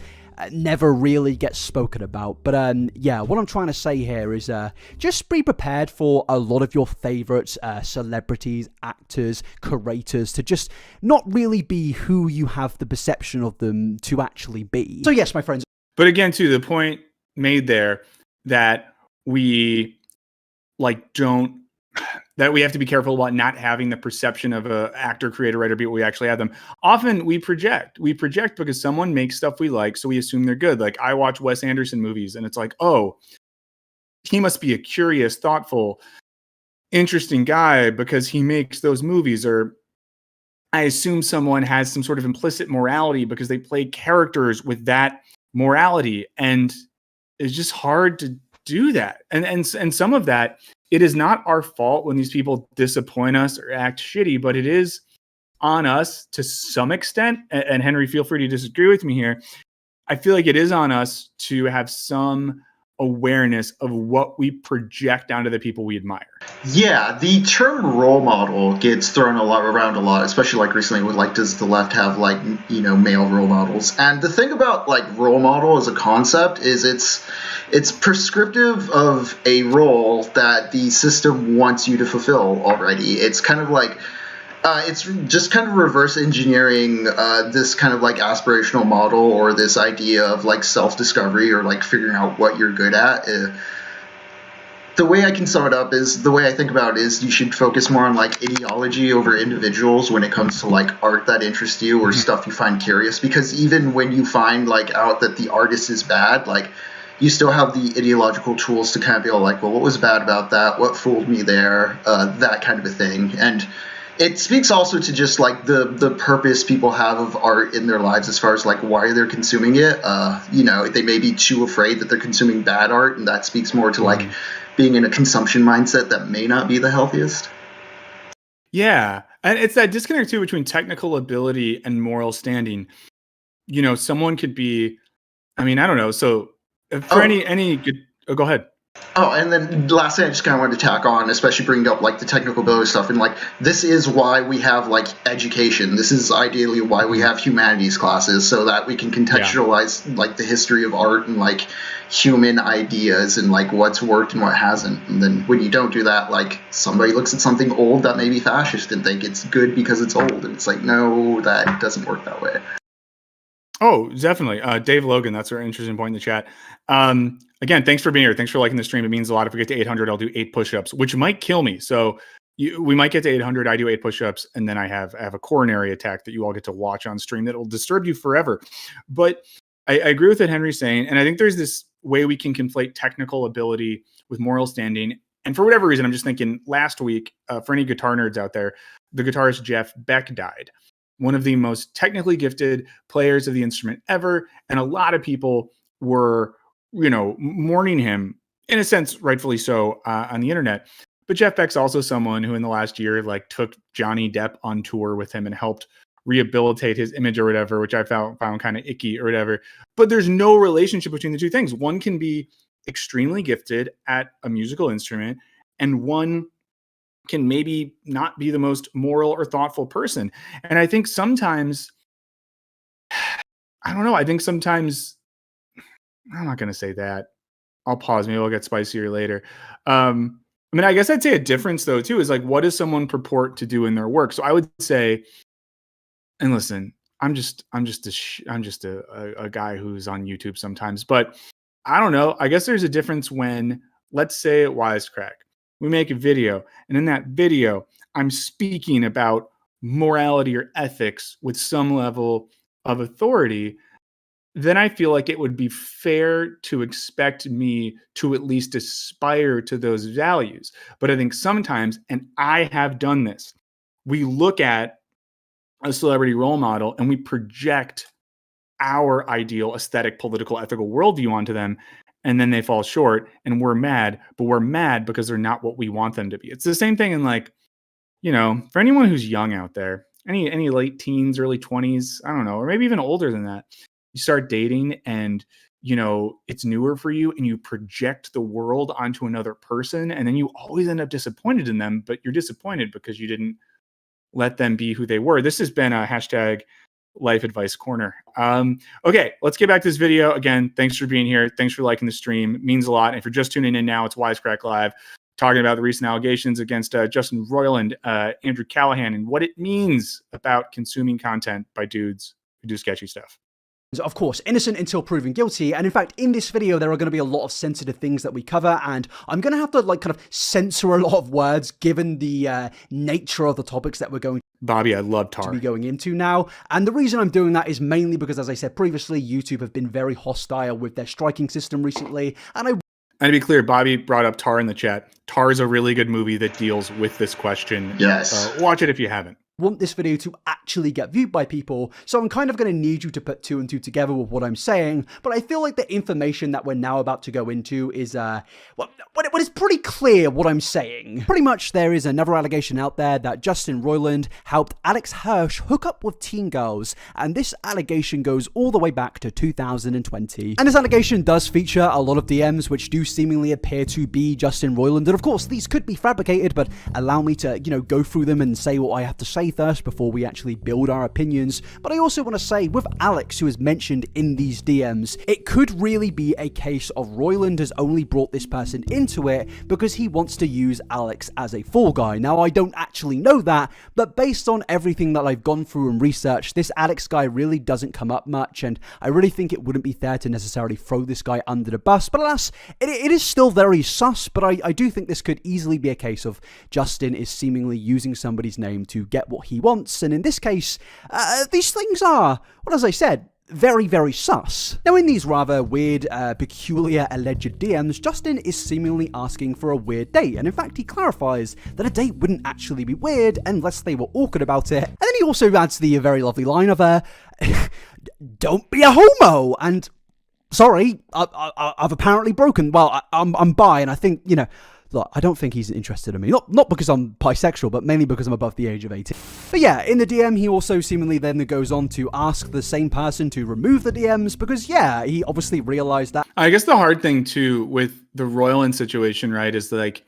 never really get spoken about. But yeah, what I'm trying to say here is just be prepared for a lot of your favorites, celebrities, actors, curators to just not really be who you have the perception of them to actually be. So yes, my friends. But again, to the point made there that we that we have to be careful about not having the perception of an actor, creator, writer, be what we actually have them. Often we project because someone makes stuff we like, so we assume they're good. Like I watch Wes Anderson movies and it's like, oh, he must be a curious, thoughtful, interesting guy because he makes those movies. Or I assume someone has some sort of implicit morality because they play characters with that morality. And it's just hard to do that. And some of that, it is not our fault when these people disappoint us or act shitty, but it is on us to some extent. And Henry, feel free to disagree with me here. I feel like it is on us to have some awareness of what we project onto the people we admire. Yeah, the term role model gets thrown around a lot, especially like recently with like, does the left have like, male role models? And the thing about like role model as a concept is it's prescriptive of a role that the system wants you to fulfill already. It's kind of like it's just kind of reverse engineering this kind of like aspirational model or this idea of like self-discovery or like figuring out what you're good at. The way I can sum it up is the way I think about it is you should focus more on like ideology over individuals when it comes to like art that interests you or stuff you find curious, because even when you find like out that the artist is bad, like you still have the ideological tools to kind of be like, well, what was bad about that? What fooled me there? That kind of a thing. And it speaks also to just like the purpose people have of art in their lives as far as like why they're consuming it. They may be too afraid that they're consuming bad art, and that speaks more to like being in a consumption mindset that may not be the healthiest. Yeah. And it's that disconnect too between technical ability and moral standing. Someone could be, I don't know. So for any good, go ahead. Oh, and then last thing I just kind of wanted to tack on, especially bringing up like the technical ability stuff, and like this is why we have like education. This is ideally why we have humanities classes, so that we can contextualize like the history of art and like human ideas and like what's worked and what hasn't. And then when you don't do that, like somebody looks at something old that may be fascist and think it's good because it's old, and it's like, no, that doesn't work that way. Oh, definitely. Dave Logan, that's an interesting point in the chat. Again, thanks for being here. Thanks for liking the stream. It means a lot. If we get to 800, I'll do 8 push-ups, which might kill me. So we might get to 800. I do 8 push-ups, and then I have a coronary attack that you all get to watch on stream that will disturb you forever. But I agree with what Henry's saying, and I think there's this way we can conflate technical ability with moral standing. And for whatever reason, I'm just thinking last week, for any guitar nerds out there, the guitarist Jeff Beck died. One of the most technically gifted players of the instrument ever. And a lot of people were, mourning him, in a sense, rightfully so, on the internet. But Jeff Beck's also someone who in the last year, like took Johnny Depp on tour with him and helped rehabilitate his image or whatever, which I found kind of icky or whatever. But there's no relationship between the two things. One can be extremely gifted at a musical instrument, and one can maybe not be the most moral or thoughtful person. And I think sometimes, I don't know, I'm not going to say that. I'll pause. Maybe I'll get spicier later. I guess I'd say a difference though, too, is like, what does someone purport to do in their work? So I would say, and listen, I'm just a guy who's on YouTube sometimes, but I don't know. I guess there's a difference when, let's say at Wisecrack, we make a video, and in that video, I'm speaking about morality or ethics with some level of authority, then I feel like it would be fair to expect me to at least aspire to those values. But I think sometimes, and I have done this, we look at a celebrity role model and we project our ideal aesthetic, political, ethical worldview onto them, and then they fall short and we're mad, but we're mad because they're not what we want them to be. It's the same thing in, like, you know, for anyone who's young out there, any late teens, early 20s, I don't know, or maybe even older than that, you start dating and, you know, it's newer for you and you project the world onto another person, and then you always end up disappointed in them, but you're disappointed because you didn't let them be who they were. This has been a hashtag life advice corner. Okay, let's get back to this video. Again, thanks for being here. Thanks for liking the stream. It means a lot. And if you're just tuning in now, it's Wisecrack Live, talking about the recent allegations against Justin Roiland, Andrew Callahan, and what it means about consuming content by dudes who do sketchy stuff. Of course, innocent until proven guilty, and in fact, in this video, there are going to be a lot of sensitive things that we cover, and I'm going to have to, like, kind of censor a lot of words given the nature of the topics that we're going Bobby, I love tar. to be going into now. And the reason I'm doing that is mainly because, as I said previously, YouTube have been very hostile with their striking system recently, and And to be clear, Bobby brought up Tar in the chat. Tar is a really good movie that deals with this question. Yes. Watch it if you haven't. want this video to actually get viewed by people, so I'm kind of going to need you to put 2 and 2 together with what I'm saying, but I feel like the information that we're now about to go into is, what is pretty clear what I'm saying. Pretty much there is another allegation out there that Justin Roiland helped Alex Hirsch hook up with teen girls, and this allegation goes all the way back to 2020. And this allegation does feature a lot of DMs which do seemingly appear to be Justin Roiland, and of course these could be fabricated, but allow me to, go through them and say what I have to say first before we actually build our opinions. But I also want to say, with Alex, who is mentioned in these DMs, it could really be a case of Roiland has only brought this person into it because he wants to use Alex as a fall guy. Now, I don't actually know that, but based on everything that I've gone through and researched, this Alex guy really doesn't come up much, and I really think it wouldn't be fair to necessarily throw this guy under the bus. But alas, it is still very sus, but I do think this could easily be a case of Justin is seemingly using somebody's name to get what he wants, and in this case, these things are, well, as I said, very, very sus. Now, in these rather weird, peculiar alleged DMs, Justin is seemingly asking for a weird date, and in fact, he clarifies that a date wouldn't actually be weird unless they were awkward about it. And then he also adds the very lovely line of, don't be a homo, and sorry, I've apparently broken, well, I'm bi, and I think, look, I don't think he's interested in me. Not because I'm bisexual, but mainly because I'm above the age of 18. But yeah, in the DM, he also seemingly then goes on to ask the same person to remove the DMs because, yeah, he obviously realized that. I guess the hard thing, too, with the Roiland situation, right, is like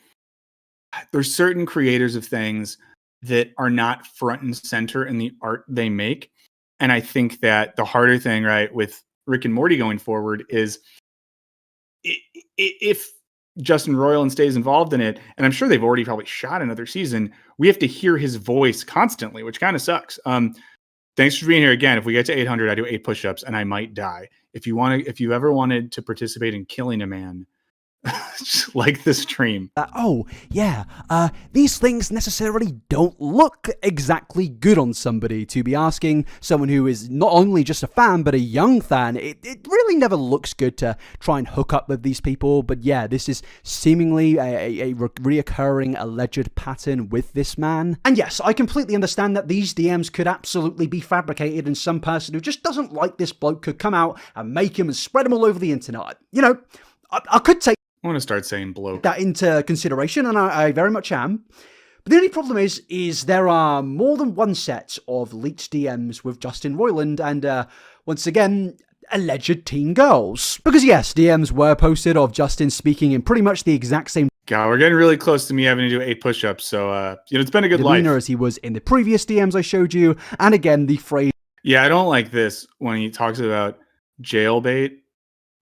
there's certain creators of things that are not front and center in the art they make. And I think that the harder thing, right, with Rick and Morty going forward is if Justin Roiland stays involved in it, and I'm sure they've already probably shot another season, we have to hear his voice constantly, which kind of sucks. Thanks for being here again. If we get to 800, I do 8 push-ups and I might die. If you ever wanted to participate in killing a man, just like the stream. These things necessarily don't look exactly good on somebody. To be asking someone who is not only just a fan, but a young fan, it really never looks good to try and hook up with these people. But yeah, this is seemingly a reoccurring alleged pattern with this man. And yes, I completely understand that these DMs could absolutely be fabricated, and some person who just doesn't like this bloke could come out and make him and spread him all over the internet. I could take I want to start saying bloke. that into consideration, and I very much am. But the only problem is there are more than one set of leaked DMs with Justin Roiland and, once again, alleged teen girls. Because yes, DMs were posted of Justin speaking in pretty much the exact same God, we're getting really close to me having to do 8 push-ups, so, it's been a good life. as he was in the previous DMs I showed you, and again, the phrase... Yeah, I don't like this when he talks about jailbait.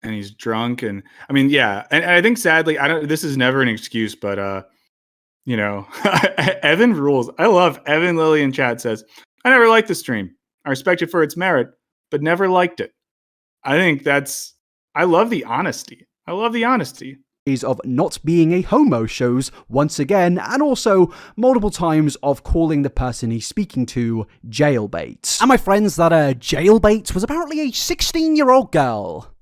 And he's drunk, and I mean, yeah, and I think sadly, this is never an excuse, but Evan rules. I love Evan Lilly in chat says, I never liked the stream. I respect it for its merit, but never liked it. I think I love the honesty. of not being a homo shows once again, and also multiple times of calling the person he's speaking to jailbait. And my friends, that jailbait was apparently a 16-year-old girl.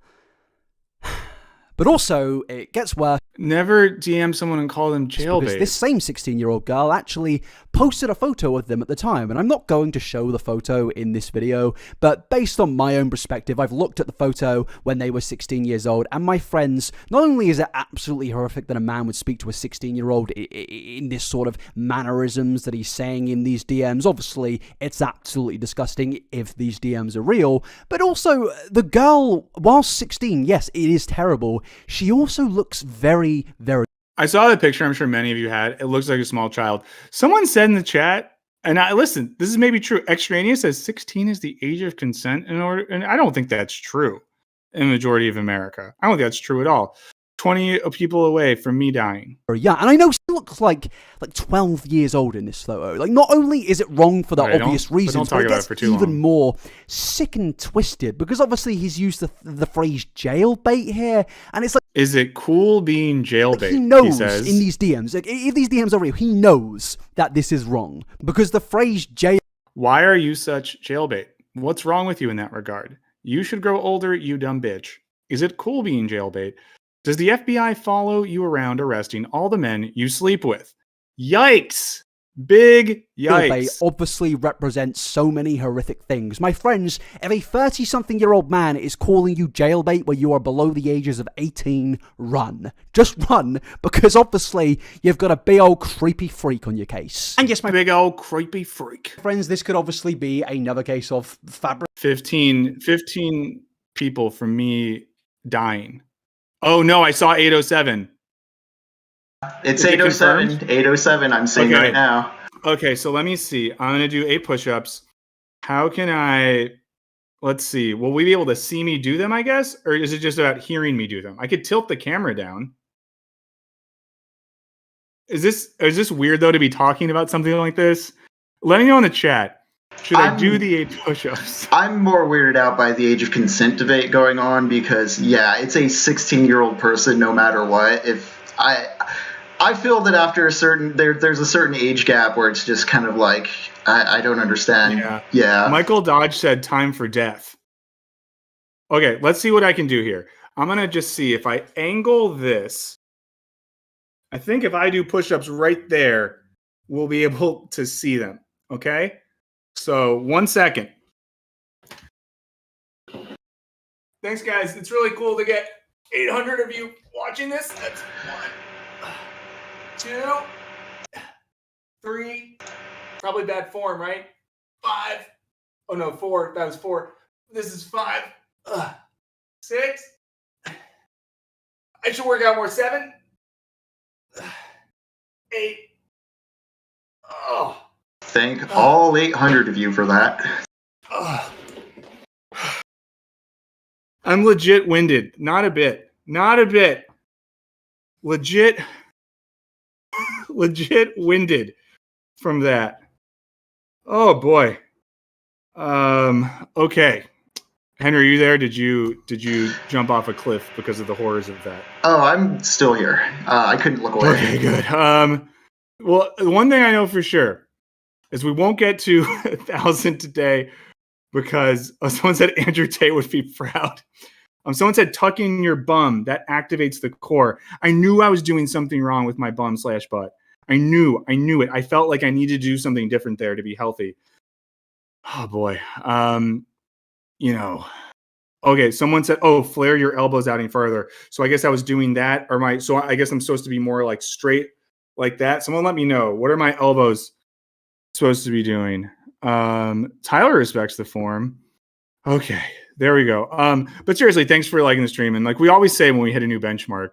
But also, it gets worse. Never DM someone and call them jailbait. Because this same 16-year-old girl actually posted a photo of them at the time, and I'm not going to show the photo in this video, but based on my own perspective, I've looked at the photo when they were 16 years old, and my friends, not only is it absolutely horrific that a man would speak to a 16-year-old in this sort of mannerisms that he's saying in these DMs, obviously it's absolutely disgusting if these DMs are real, but also the girl, while 16, yes, it is terrible, she also looks very, very... I saw the picture. I'm sure many of you had. It looks like a small child. Someone said in the chat, and listen, this is maybe true. Extraneous says 16 is the age of consent in order, and I don't think that's true in the majority of America. I don't think that's true at all. 20 people away from me dying. Yeah, and I know she looks like 12 years old in this photo. Like, not only is it wrong for the obvious reasons, but it gets even more sick and twisted, because obviously he's used the phrase jailbait here, and it's like... Is it cool being jailbait? Like, he knows in these DMs, like, if these DMs are real, he knows that this is wrong, because the phrase jail... Why are you such jailbait? What's wrong with you in that regard? You should grow older, you dumb bitch. Is it cool being jailbait? Does the FBI follow you around arresting all the men you sleep with? Yikes! Big yikes. Jailbait obviously represents so many horrific things. My friends, if a 30-something-year-old man is calling you jailbait where you are below the ages of 18, run. Just run, because obviously you've got a big old creepy freak on your case. And yes, my big old creepy freak. Friends, this could obviously be another case of fabric. 15 people from me dying. Oh no, I saw 807. It's 807. 807, I'm seeing right now. Okay, so let me see. I'm going to do 8 push-ups. How can I... Let's see. Will we be able to see me do them, I guess? Or is it just about hearing me do them? I could tilt the camera down. Is this weird, though, to be talking about something like this? Let me know in the chat. Should I do the 8 push-ups? I'm more weirded out by the age of consent debate going on because, yeah, it's a 16-year-old person no matter what. If I feel that after a certain there's a certain age gap where it's just kind of like I don't understand. Yeah. Michael Dodge said time for death. Okay, let's see what I can do here. I'm gonna just see if I angle this. I think if I do push-ups right there, we'll be able to see them. Okay? So 1 second. Thanks, guys. It's really cool to get 800 of you watching this. That's 1, 2, 3. Probably bad form, right? 5. Oh no, 4. That was 4. This is 5. 6. I should work out more. 7. 8. Oh. Thank all 800 of you for that. I'm legit winded. Not a bit. Not a bit. Legit winded from that. Oh boy. Okay. Henry, are you there? Did you jump off a cliff because of the horrors of that? Oh, I'm still here. I couldn't look away. Okay, good. Well, one thing I know for sure is we won't get to 1,000 today because someone said Andrew Tate would be proud. Someone said tucking your bum, that activates the core. I knew I was doing something wrong with my bum/butt. I knew it. I felt like I needed to do something different there to be healthy. Oh boy. Okay, someone said, oh, flare your elbows out any further. So I guess I was doing that, so I guess I'm supposed to be more like straight like that. Someone let me know. What are my elbows supposed to be doing? Tyler respects the form. Okay, there we go. But seriously, thanks for liking the stream. And like we always say when we hit a new benchmark,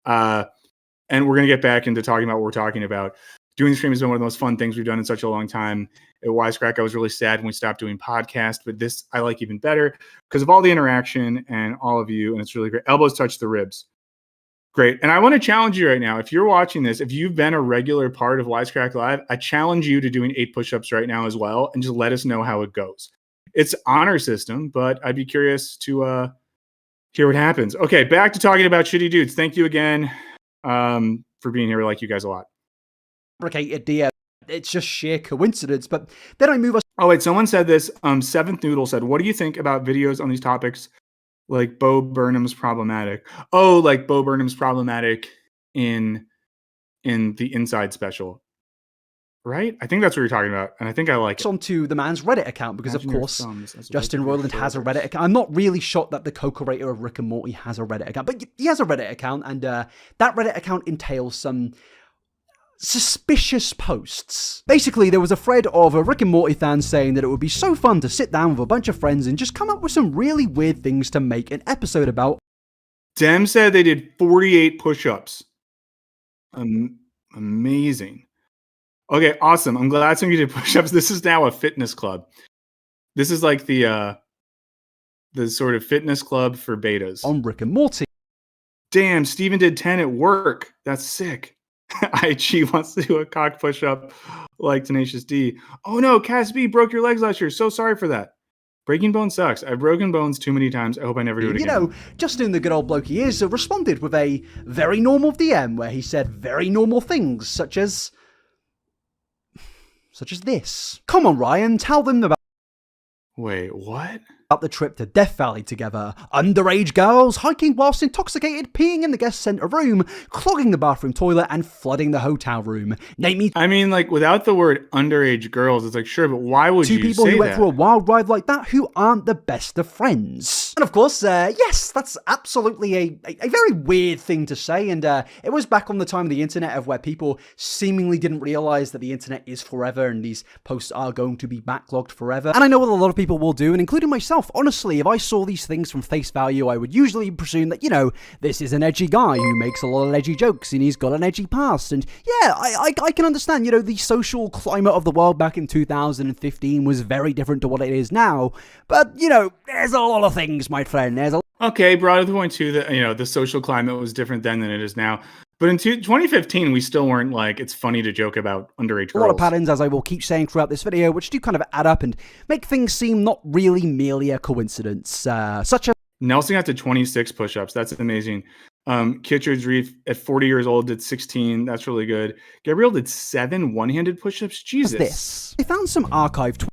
and we're gonna get back into talking about what we're talking about. Doing the stream has been one of the most fun things we've done in such a long time. At Wisecrack, I was really sad when we stopped doing podcasts, but this I like even better because of all the interaction and all of you, and it's really great. Elbows touch the ribs. Great. And I want to challenge you right now. If you're watching this, if you've been a regular part of Wisecrack Live, I challenge you to doing 8 push-ups right now as well, and just let us know how it goes. It's honor system, but I'd be curious to hear what happens. Okay, back to talking about shitty dudes. Thank you again. for being here. We like you guys a lot. It's just sheer coincidence. But then I move us. Oh, wait, someone said this. Seventh Noodle said, what do you think about videos on these topics like Bo Burnham's problematic? Oh, like Bo Burnham's problematic in the Inside special. Right? I think that's what you're talking about. And I think I like it. Onto the man's Reddit account because, of course, Justin Roiland has a Reddit account. I'm not really shocked that the co-creator of Rick and Morty has a Reddit account, but he has a Reddit account, and that Reddit account entails some suspicious posts. Basically, there was a thread of a Rick and Morty fan saying that it would be so fun to sit down with a bunch of friends and just come up with some really weird things to make an episode about. Dem said they did 48 push-ups. Amazing. Okay, awesome. I'm glad some of you did push-ups. This is now a fitness club. This is like the sort of fitness club for betas. On Rick and Morty. Damn, Steven did 10 at work. That's sick. IG wants to do a cock push-up like Tenacious D. Oh no, Cass B broke your legs last year. So sorry for that. Breaking bones sucks. I've broken bones too many times. I hope I never do it again. You know, Justin, the good old bloke he is, responded with a very normal DM where he said very normal things, such as this. Come on, Ryan, tell them about... Wait, what? About the trip to Death Valley together. Underage girls hiking whilst intoxicated, peeing in the guest center room, clogging the bathroom toilet, and flooding the hotel room. Name me... I mean, like, without the word underage girls, it's like, sure, but why would you say that? Two people who went through a wild ride like that who aren't the best of friends. And of course, yes, that's absolutely a very weird thing to say, and it was back on the time of the internet of where people seemingly didn't realize that the internet is forever and these posts are going to be backlogged forever. And I know what a lot of people will do, and including myself. Honestly, if I saw these things from face value, I would usually presume that, you know, this is an edgy guy who makes a lot of edgy jokes and he's got an edgy past. And yeah, I can understand, you know, the social climate of the world back in 2015 was very different to what it is now. But, you know, there's a lot of things, my friend. Okay, brought up the point too that, you know, the social climate was different then than it is now. But in 2015, we still weren't like, it's funny to joke about underage girls. A lot of patterns, as I will keep saying throughout this video, which do kind of add up and make things seem not really merely a coincidence. Such as... Nelson got to 26 push-ups. That's amazing. Kitchard's Reef at 40 years old did 16. That's really good. Gabriel did 7 one-handed push-ups. Jesus. This. I found some archived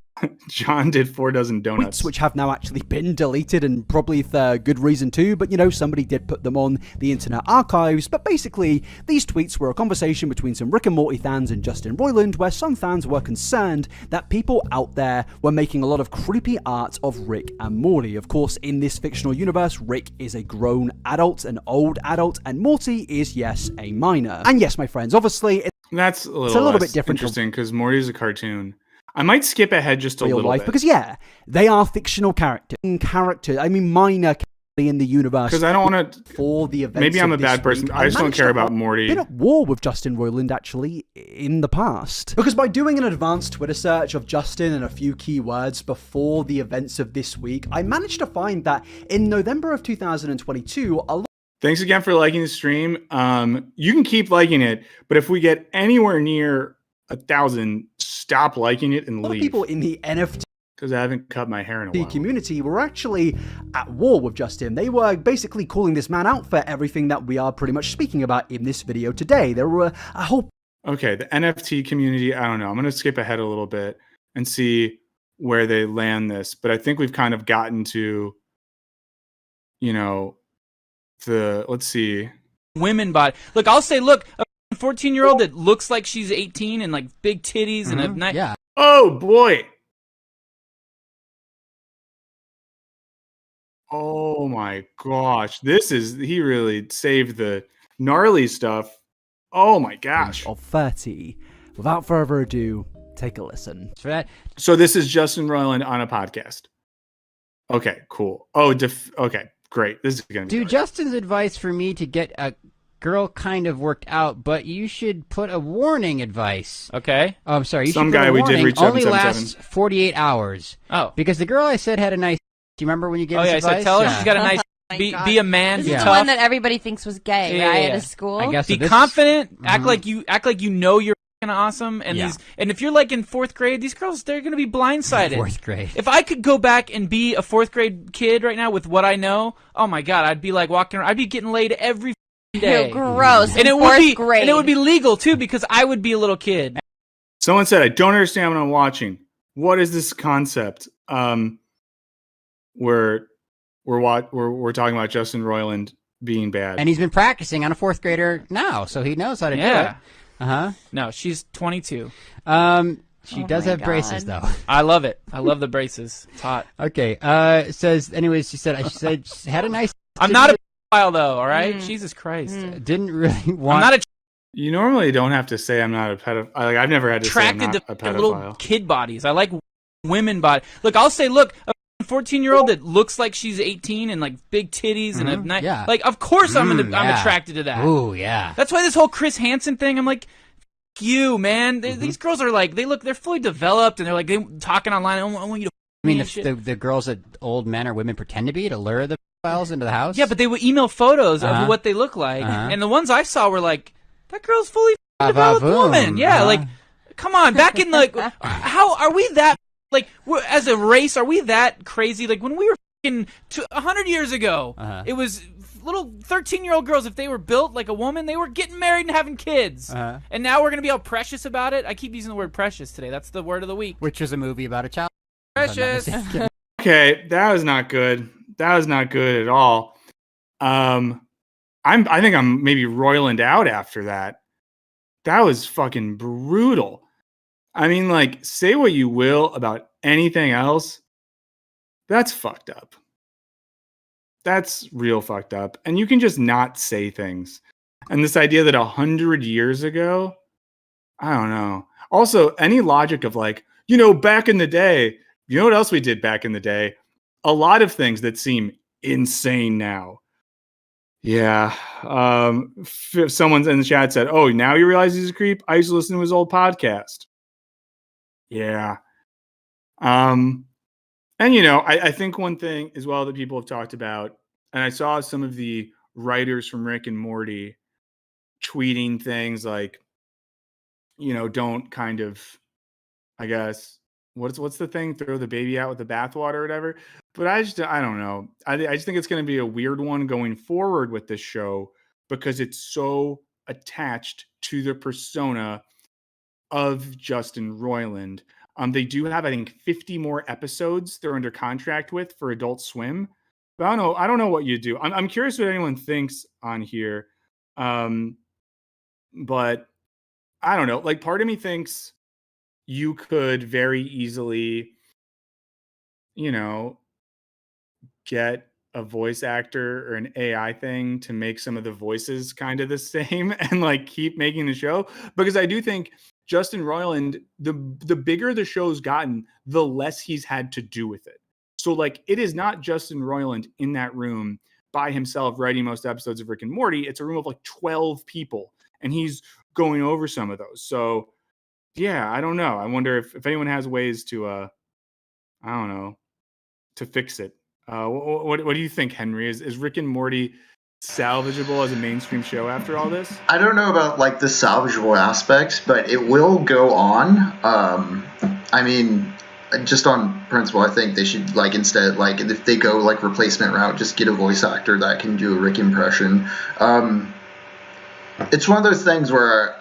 John did 4 dozen donuts. Tweets which have now actually been deleted, and probably for good reason too, but you know, somebody did put them on the Internet Archives. But basically, these tweets were a conversation between some Rick and Morty fans and Justin Roiland, where some fans were concerned that people out there were making a lot of creepy art of Rick and Morty. Of course, in this fictional universe, Rick is a grown adult, an old adult, and Morty is, yes, a minor. And yes, my friends, obviously, that's a little bit different. Interesting, because Morty's a cartoon. I might skip ahead just a little bit. Because, yeah, they are fictional characters. I mean, minor in the universe. Because I don't want to... For the events maybe I'm a bad person. I just don't care about Morty. I've been at war with Justin Roiland, actually, in the past. Because by doing an advanced Twitter search of Justin and a few keywords before the events of this week, I managed to find that in November of 2022, a lot... Thanks again for liking the stream. You can keep liking it, but if we get anywhere near 1,000, stop liking it and leave. A lot of people in the NFT because I haven't cut my hair in a while. Community were actually at war with Justin. They were basically calling this man out for everything that we are pretty much speaking about in this video today. There were a whole... Okay, the NFT community, I don't know. I'm going to skip ahead a little bit and see where they land this. But I think we've kind of gotten to, you know, let's see. Women body. Look, I'll say, look, 14-year-old that looks like she's 18 and like big titties and a nice... Yeah. Oh boy. Oh my gosh. He really saved the gnarly stuff. Oh my gosh. Of 30. Without further ado, take a listen. So this is Justin Roiland on a podcast. Okay, cool. Oh, okay, great. This is going to be Justin's advice for me to get a girl kind of worked out, but you should put a warning advice. Okay. Oh, I'm sorry. Some guy we did reach only lasts 48 hours. Oh. Because the girl I said had a nice... Do you remember when you gave us advice? So tell her she's got a nice... Be a man. This is the one that everybody thinks was gay, right? At a school. I guess be confident. Act like you know you're awesome. And and if you're like in 4th grade, these girls, they're gonna be blindsided. 4th grade. If I could go back and be a 4th grade kid right now with what I know, oh my god, I'd be like walking around. I'd be getting laid every day. Gross. And it would be legal too because I would be a little kid. Someone said, "I don't understand what I'm watching. What is this concept?" We're talking about Justin Roiland being bad, and he's been practicing on a 4th grader now, so he knows how to do it. No, she's 22. She does have braces, though. I love it. I love the braces. It's hot. Okay. It says, anyways, she said she had a nice... I'm not a pedophile, though, all right? Jesus Christ. Didn't really want... I'm not a... You normally don't have to say I'm not a pedophile. Like, I've never had to say I'm not a pedophile. Little kid bodies. I like women bodies. Look, I'll say, a 14-year-old that looks like she's 18 and, like, big titties and a nice... Yeah. Like, of course I'm attracted to that. Ooh, yeah. That's why this whole Chris Hansen thing, I'm like... You man, these girls are like they're fully developed and they're like talking online. I want you to. I mean, the girls that old men or women pretend to be to lure the pedophiles into the house. Yeah, but they would email photos of what they look like, and the ones I saw were like that girl's fully developed woman. Yeah, like come on, back in like how are we that like as a race? Are we that crazy? Like when we were 100 years ago, it was. Little 13-year-old girls, if they were built like a woman, they were getting married and having kids. And now we're going to be all precious about it. I keep using the word precious today. That's the word of the week. Which is a movie about a child. Precious. Okay, that was not good. That was not good at all. I think I'm maybe Roiland out after that. That was fucking brutal. I mean, like, say what you will about anything else. That's fucked up. That's real fucked up. And you can just not say things. And this idea that 100 years ago, I don't know. Also, any logic of like, back in the day, you know what else we did back in the day? A lot of things that seem insane now. Yeah. Someone in the chat said, "Oh, now you realize he's a creep? I used to listen to his old podcast." Yeah. And, I think one thing as well that people have talked about, and I saw some of the writers from Rick and Morty tweeting things like, don't kind of, I guess, what's the thing? Throw the baby out with the bathwater or whatever. But I don't know. I just think it's going to be a weird one going forward with this show because it's so attached to the persona of Justin Roiland. They do have, I think, 50 more episodes they're under contract with for Adult Swim. But I don't know what you do. I'm curious what anyone thinks on here. But I don't know. Like, part of me thinks you could very easily, get a voice actor or an AI thing to make some of the voices kind of the same and like keep making the show. Because I do think Justin Roiland, the bigger the show's gotten, the less he's had to do with it. So like it is not Justin Roiland in that room by himself writing most episodes of Rick and Morty. It's a room of like 12 people and he's going over some of those. So yeah, I don't know. I wonder if anyone has ways to, I don't know, to fix it. What do you think, Henry? Is Rick and Morty salvageable as a mainstream show after all this? I don't know about like the salvageable aspect, but it will go on. I mean, just on principle, I think they should like instead like if they go like replacement route, just get a voice actor that can do a Rick impression. It's one of those things where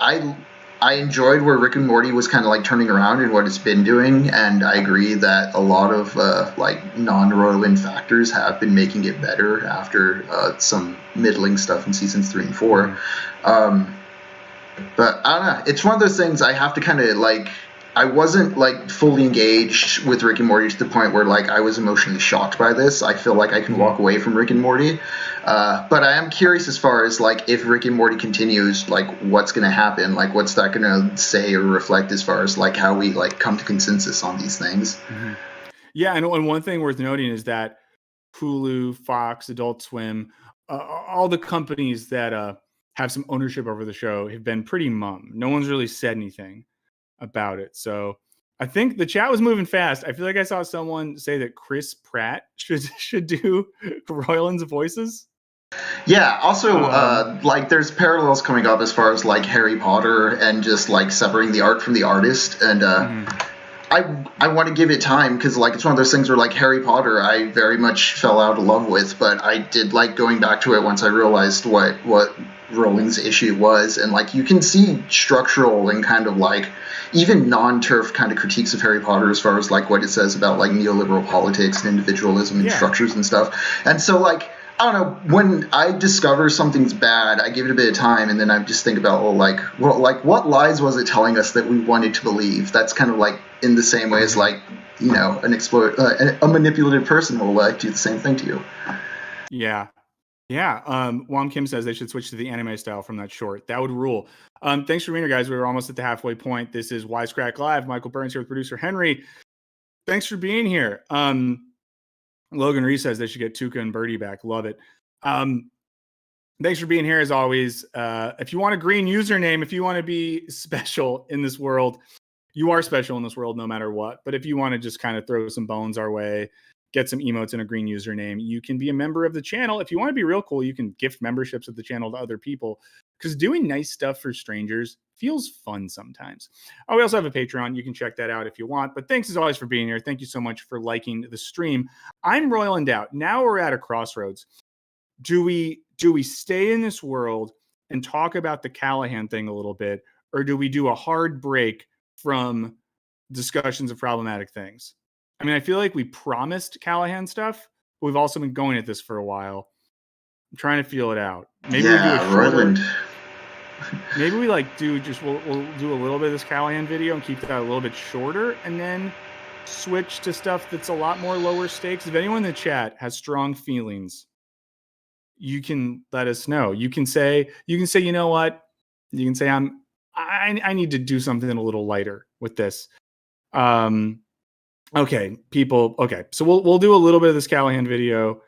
I enjoyed where Rick and Morty was kind of like turning around and what it's been doing, and I agree that a lot of like non-Roiland factors have been making it better after some middling stuff in seasons 3 and 4. But I don't know. It's one of those things I have to kind of like. I wasn't like fully engaged with Rick and Morty to the point where like I was emotionally shocked by this. I feel like I can walk away from Rick and Morty. But I am curious as far as like if Rick and Morty continues, like what's going to happen? Like what's that going to say or reflect as far as like how we like come to consensus on these things? Mm-hmm. Yeah, and one thing worth noting is that Hulu, Fox, Adult Swim, all the companies that have some ownership over the show have been pretty mum. No one's really said anything about it. So I think the chat was moving fast. I feel like I saw someone say that Chris Pratt should do Roiland's voices. Yeah, also like there's parallels coming up as far as like Harry Potter and just like separating the art from the artist, and I want to give it time because like it's one of those things where like Harry Potter I very much fell out of love with, but I did like going back to it once I realized what Rowling's issue was, and like you can see structural and kind of like even non-turf kind of critiques of Harry Potter as far as like what it says about like neoliberal politics and individualism and structures and stuff. And so like I don't know, when I discover something's bad, I give it a bit of time, and then I just think about, what lies was it telling us that we wanted to believe? That's kind of like in the same way as like, you know, a manipulative person will do the same thing to you. Yeah. Yeah. Wong Kim says they should switch to the anime style from that short. That would rule. Thanks for being here, guys. We were almost at the halfway point. This is Wisecrack Live. Michael Burns here with producer Henry. Thanks for being here. Logan Reese says they should get Tuca and Birdie back. Love it. Thanks for being here as always. If you want a green username, if you want to be special in this world, you are special in this world no matter what. But if you want to just kind of throw some bones our way, get some emotes and a green username, you can be a member of the channel. If you want to be real cool, you can gift memberships of the channel to other people, because doing nice stuff for strangers feels fun sometimes. We also have a Patreon. You can check that out if you want. But thanks as always for being here. Thank you so much for liking the stream. I'm Roiland out. Now we're at a crossroads. Do we stay in this world and talk about the Callahan thing a little bit, or do we do a hard break from discussions of problematic things? I mean, I feel like we promised Callahan stuff, but we've also been going at this for a while. I'm trying to feel it out. Maybe we do a shorter. Maybe we like we'll do a little bit of this Callahan video and keep that a little bit shorter, and then switch to stuff that's a lot more lower stakes. If anyone in the chat has strong feelings, you can let us know. You can say, you know what? You can say I need to do something a little lighter with this. Okay, people. Okay, so we'll do a little bit of this Callahan video.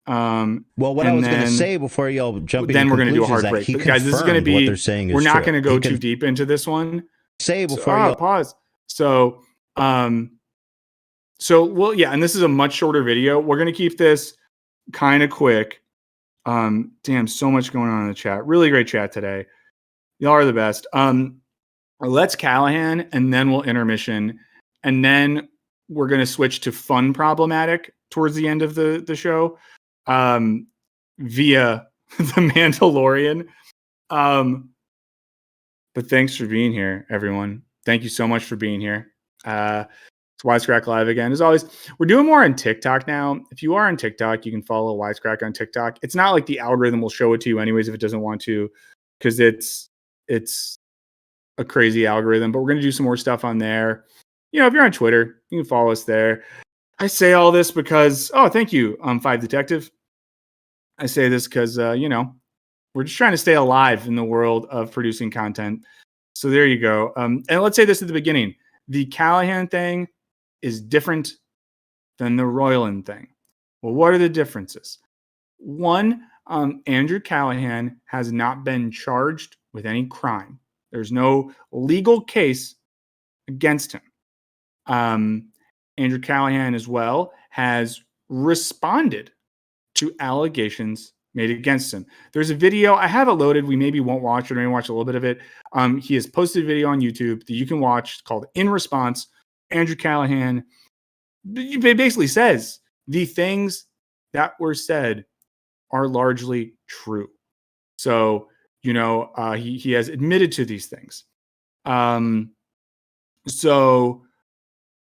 Well, what I was going to say before y'all jump in, then we're going to do a hard break. Guys, this is going to be what they're saying is we're not true. going to go too deep into this one. Say before pause. So well, yeah, and this is a much shorter video. We're going to keep this kind of quick. Damn, so much going on in the chat. Really great chat today. Y'all are the best. Let's Callahan, and then we'll intermission, and then we're going to switch to fun problematic towards the end of the show, via the Mandalorian. But thanks for being here, everyone. Thank you so much for being here. It's Wisecrack Live again. As always, we're doing more on TikTok now. If you are on TikTok, you can follow Wisecrack on TikTok. It's not like the algorithm will show it to you anyways if it doesn't want to, because it's a crazy algorithm. But we're going to do some more stuff on there. You know, if you're on Twitter, you can follow us there. I say all this because, thank you, Five Detective. I say this because, we're just trying to stay alive in the world of producing content. So there you go. And let's say this at the beginning. The Callahan thing is different than the Roiland thing. Well, what are the differences? One, Andrew Callahan has not been charged with any crime. There's no legal case against him. Andrew Callahan as well has responded to allegations made against him. There's a video, I have it loaded. We maybe won't watch it, or maybe watch a little bit of it. He has posted a video on YouTube that you can watch called In Response. Andrew Callahan basically says the things that were said are largely true. So, he has admitted to these things. So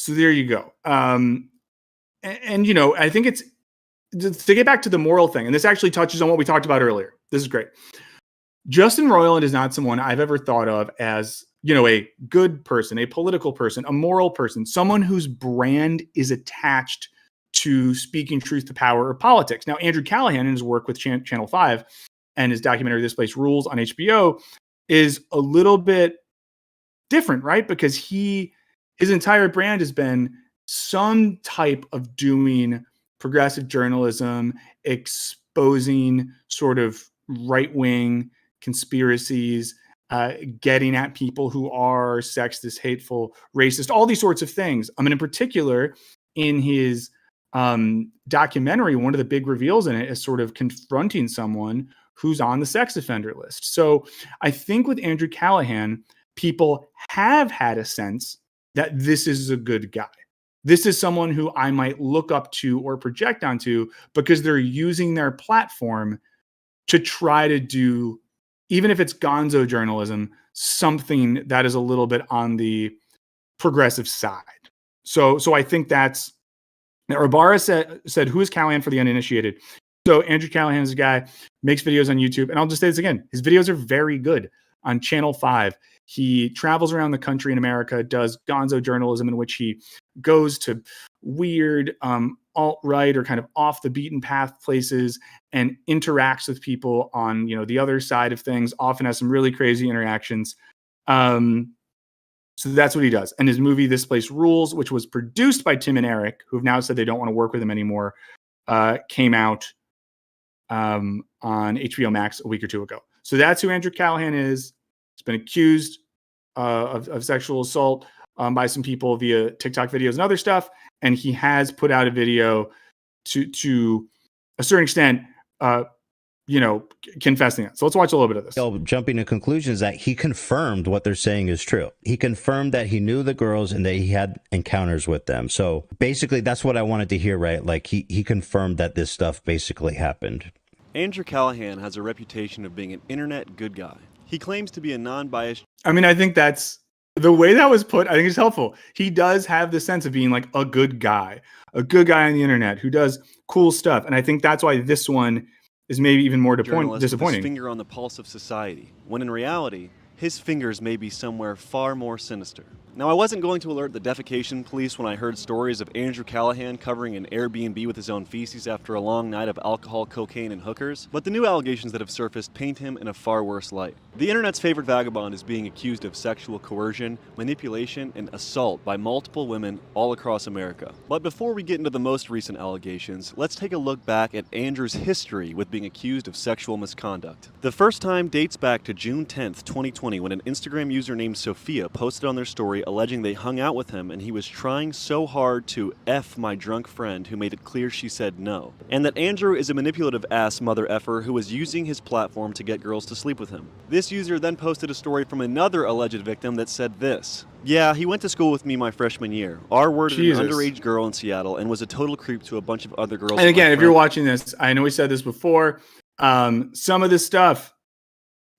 there you go. And I think it's to get back to the moral thing, and this actually touches on what we talked about earlier. This is great. Justin Roiland is not someone I've ever thought of as, a good person, a political person, a moral person, someone whose brand is attached to speaking truth to power or politics. Now, Andrew Callahan, in his work with Channel 5 and his documentary This Place Rules on HBO, is a little bit different, right? Because his entire brand has been some type of doing progressive journalism, exposing sort of right-wing conspiracies, getting at people who are sexist, hateful, racist, all these sorts of things. I mean, in particular, in his documentary, one of the big reveals in it is sort of confronting someone who's on the sex offender list. So I think with Andrew Callahan, people have had a sense that this is a good guy. This is someone who I might look up to or project onto because they're using their platform to try to do even if it's gonzo journalism, something that is a little bit on the progressive side. So I think that's, Rabara said, who is Callahan for the uninitiated? So Andrew Callahan is a guy, makes videos on YouTube. And I'll just say this again. His videos are very good on Channel 5. He travels around the country in America, does gonzo journalism in which he goes to weird alt-right or kind of off the beaten path places and interacts with people on, the other side of things, often has some really crazy interactions. So that's what he does. And his movie, This Place Rules, which was produced by Tim and Eric, who have now said they don't want to work with him anymore, came out on HBO Max a week or two ago. So that's who Andrew Callahan is. He's been accused of sexual assault by some people via TikTok videos and other stuff. And he has put out a video to a certain extent, confessing it. So let's watch a little bit of this. Jumping to conclusions that he confirmed what they're saying is true. He confirmed that he knew the girls and that he had encounters with them. So basically, that's what I wanted to hear, right? Like he confirmed that this stuff basically happened. Andrew Callahan has a reputation of being an internet good guy. He claims to be a non-biased... I think that's the way that was put. I think it's helpful. He does have the sense of being like a good guy on the internet who does cool stuff. And I think that's why this one is maybe even more disappointing. With his finger on the pulse of society, when in reality, his fingers may be somewhere far more sinister. Now, I wasn't going to alert the defecation police when I heard stories of Andrew Callahan covering an Airbnb with his own feces after a long night of alcohol, cocaine, and hookers, but the new allegations that have surfaced paint him in a far worse light. The internet's favorite vagabond is being accused of sexual coercion, manipulation, and assault by multiple women all across America. But before we get into the most recent allegations, let's take a look back at Andrew's history with being accused of sexual misconduct. The first time dates back to June 10th, 2020, when an Instagram user named Sophia posted on their story alleging they hung out with him and he was trying so hard to F my drunk friend who made it clear she said no. And that Andrew is a manipulative ass mother effer who was using his platform to get girls to sleep with him. This user then posted a story from another alleged victim that said this. Yeah, he went to school with me my freshman year. R-worded an underage girl in Seattle and was a total creep to a bunch of other girls. And again, if you're watching this, I know we said this before, some of this stuff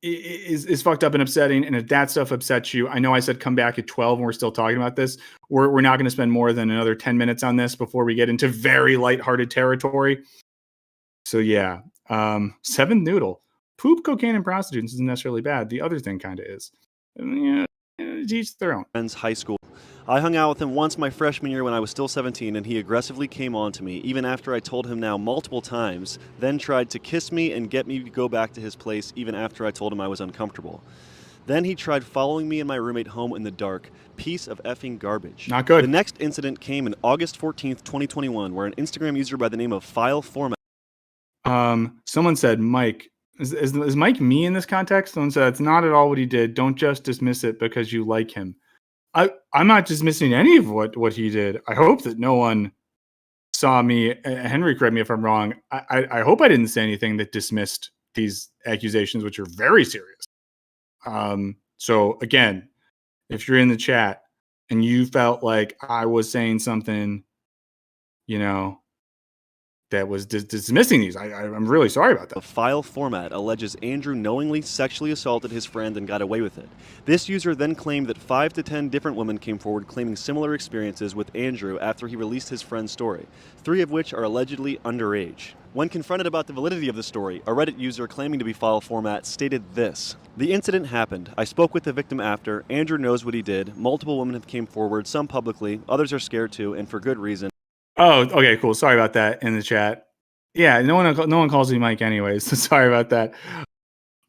is fucked up and upsetting, and if that stuff upsets you, I know I said come back at 12 and we're still talking about this. We're not going to spend more than another 10 minutes on this before we get into very lighthearted territory. So yeah, Seventh Noodle. Poop, cocaine, and prostitutes isn't necessarily bad. The other thing kind of is. Yeah, each their own. Friends, high school. I hung out with him once my freshman year when I was still 17, and he aggressively came on to me, even after I told him now multiple times, then tried to kiss me and get me to go back to his place even after I told him I was uncomfortable. Then he tried following me and my roommate home in the dark. Piece of effing garbage. Not good. The next incident came in August 14th, 2021, where an Instagram user by the name of File Format... Someone said, Mike, is Mike me in this context? Someone said, it's not at all what he did. Don't just dismiss it because you like him. I'm not dismissing any of what he did. I hope that no one saw me. Henry, correct me if I'm wrong. I hope I didn't say anything that dismissed these accusations, which are very serious. So again, if you're in the chat and you felt like I was saying something, that was dismissing these, I'm really sorry about that. A File Format alleges Andrew knowingly sexually assaulted his friend and got away with it. This user then claimed that 5 to 10 different women came forward claiming similar experiences with Andrew after he released his friend's story, 3 of which are allegedly underage. When confronted about the validity of the story, a Reddit user claiming to be File Format stated this. The incident happened. I spoke with the victim after. Andrew knows what he did. Multiple women have came forward, some publicly, others are scared too, and for good reason. Oh, okay, cool. Sorry about that in the chat. Yeah, no one calls me Mike anyways, so sorry about that.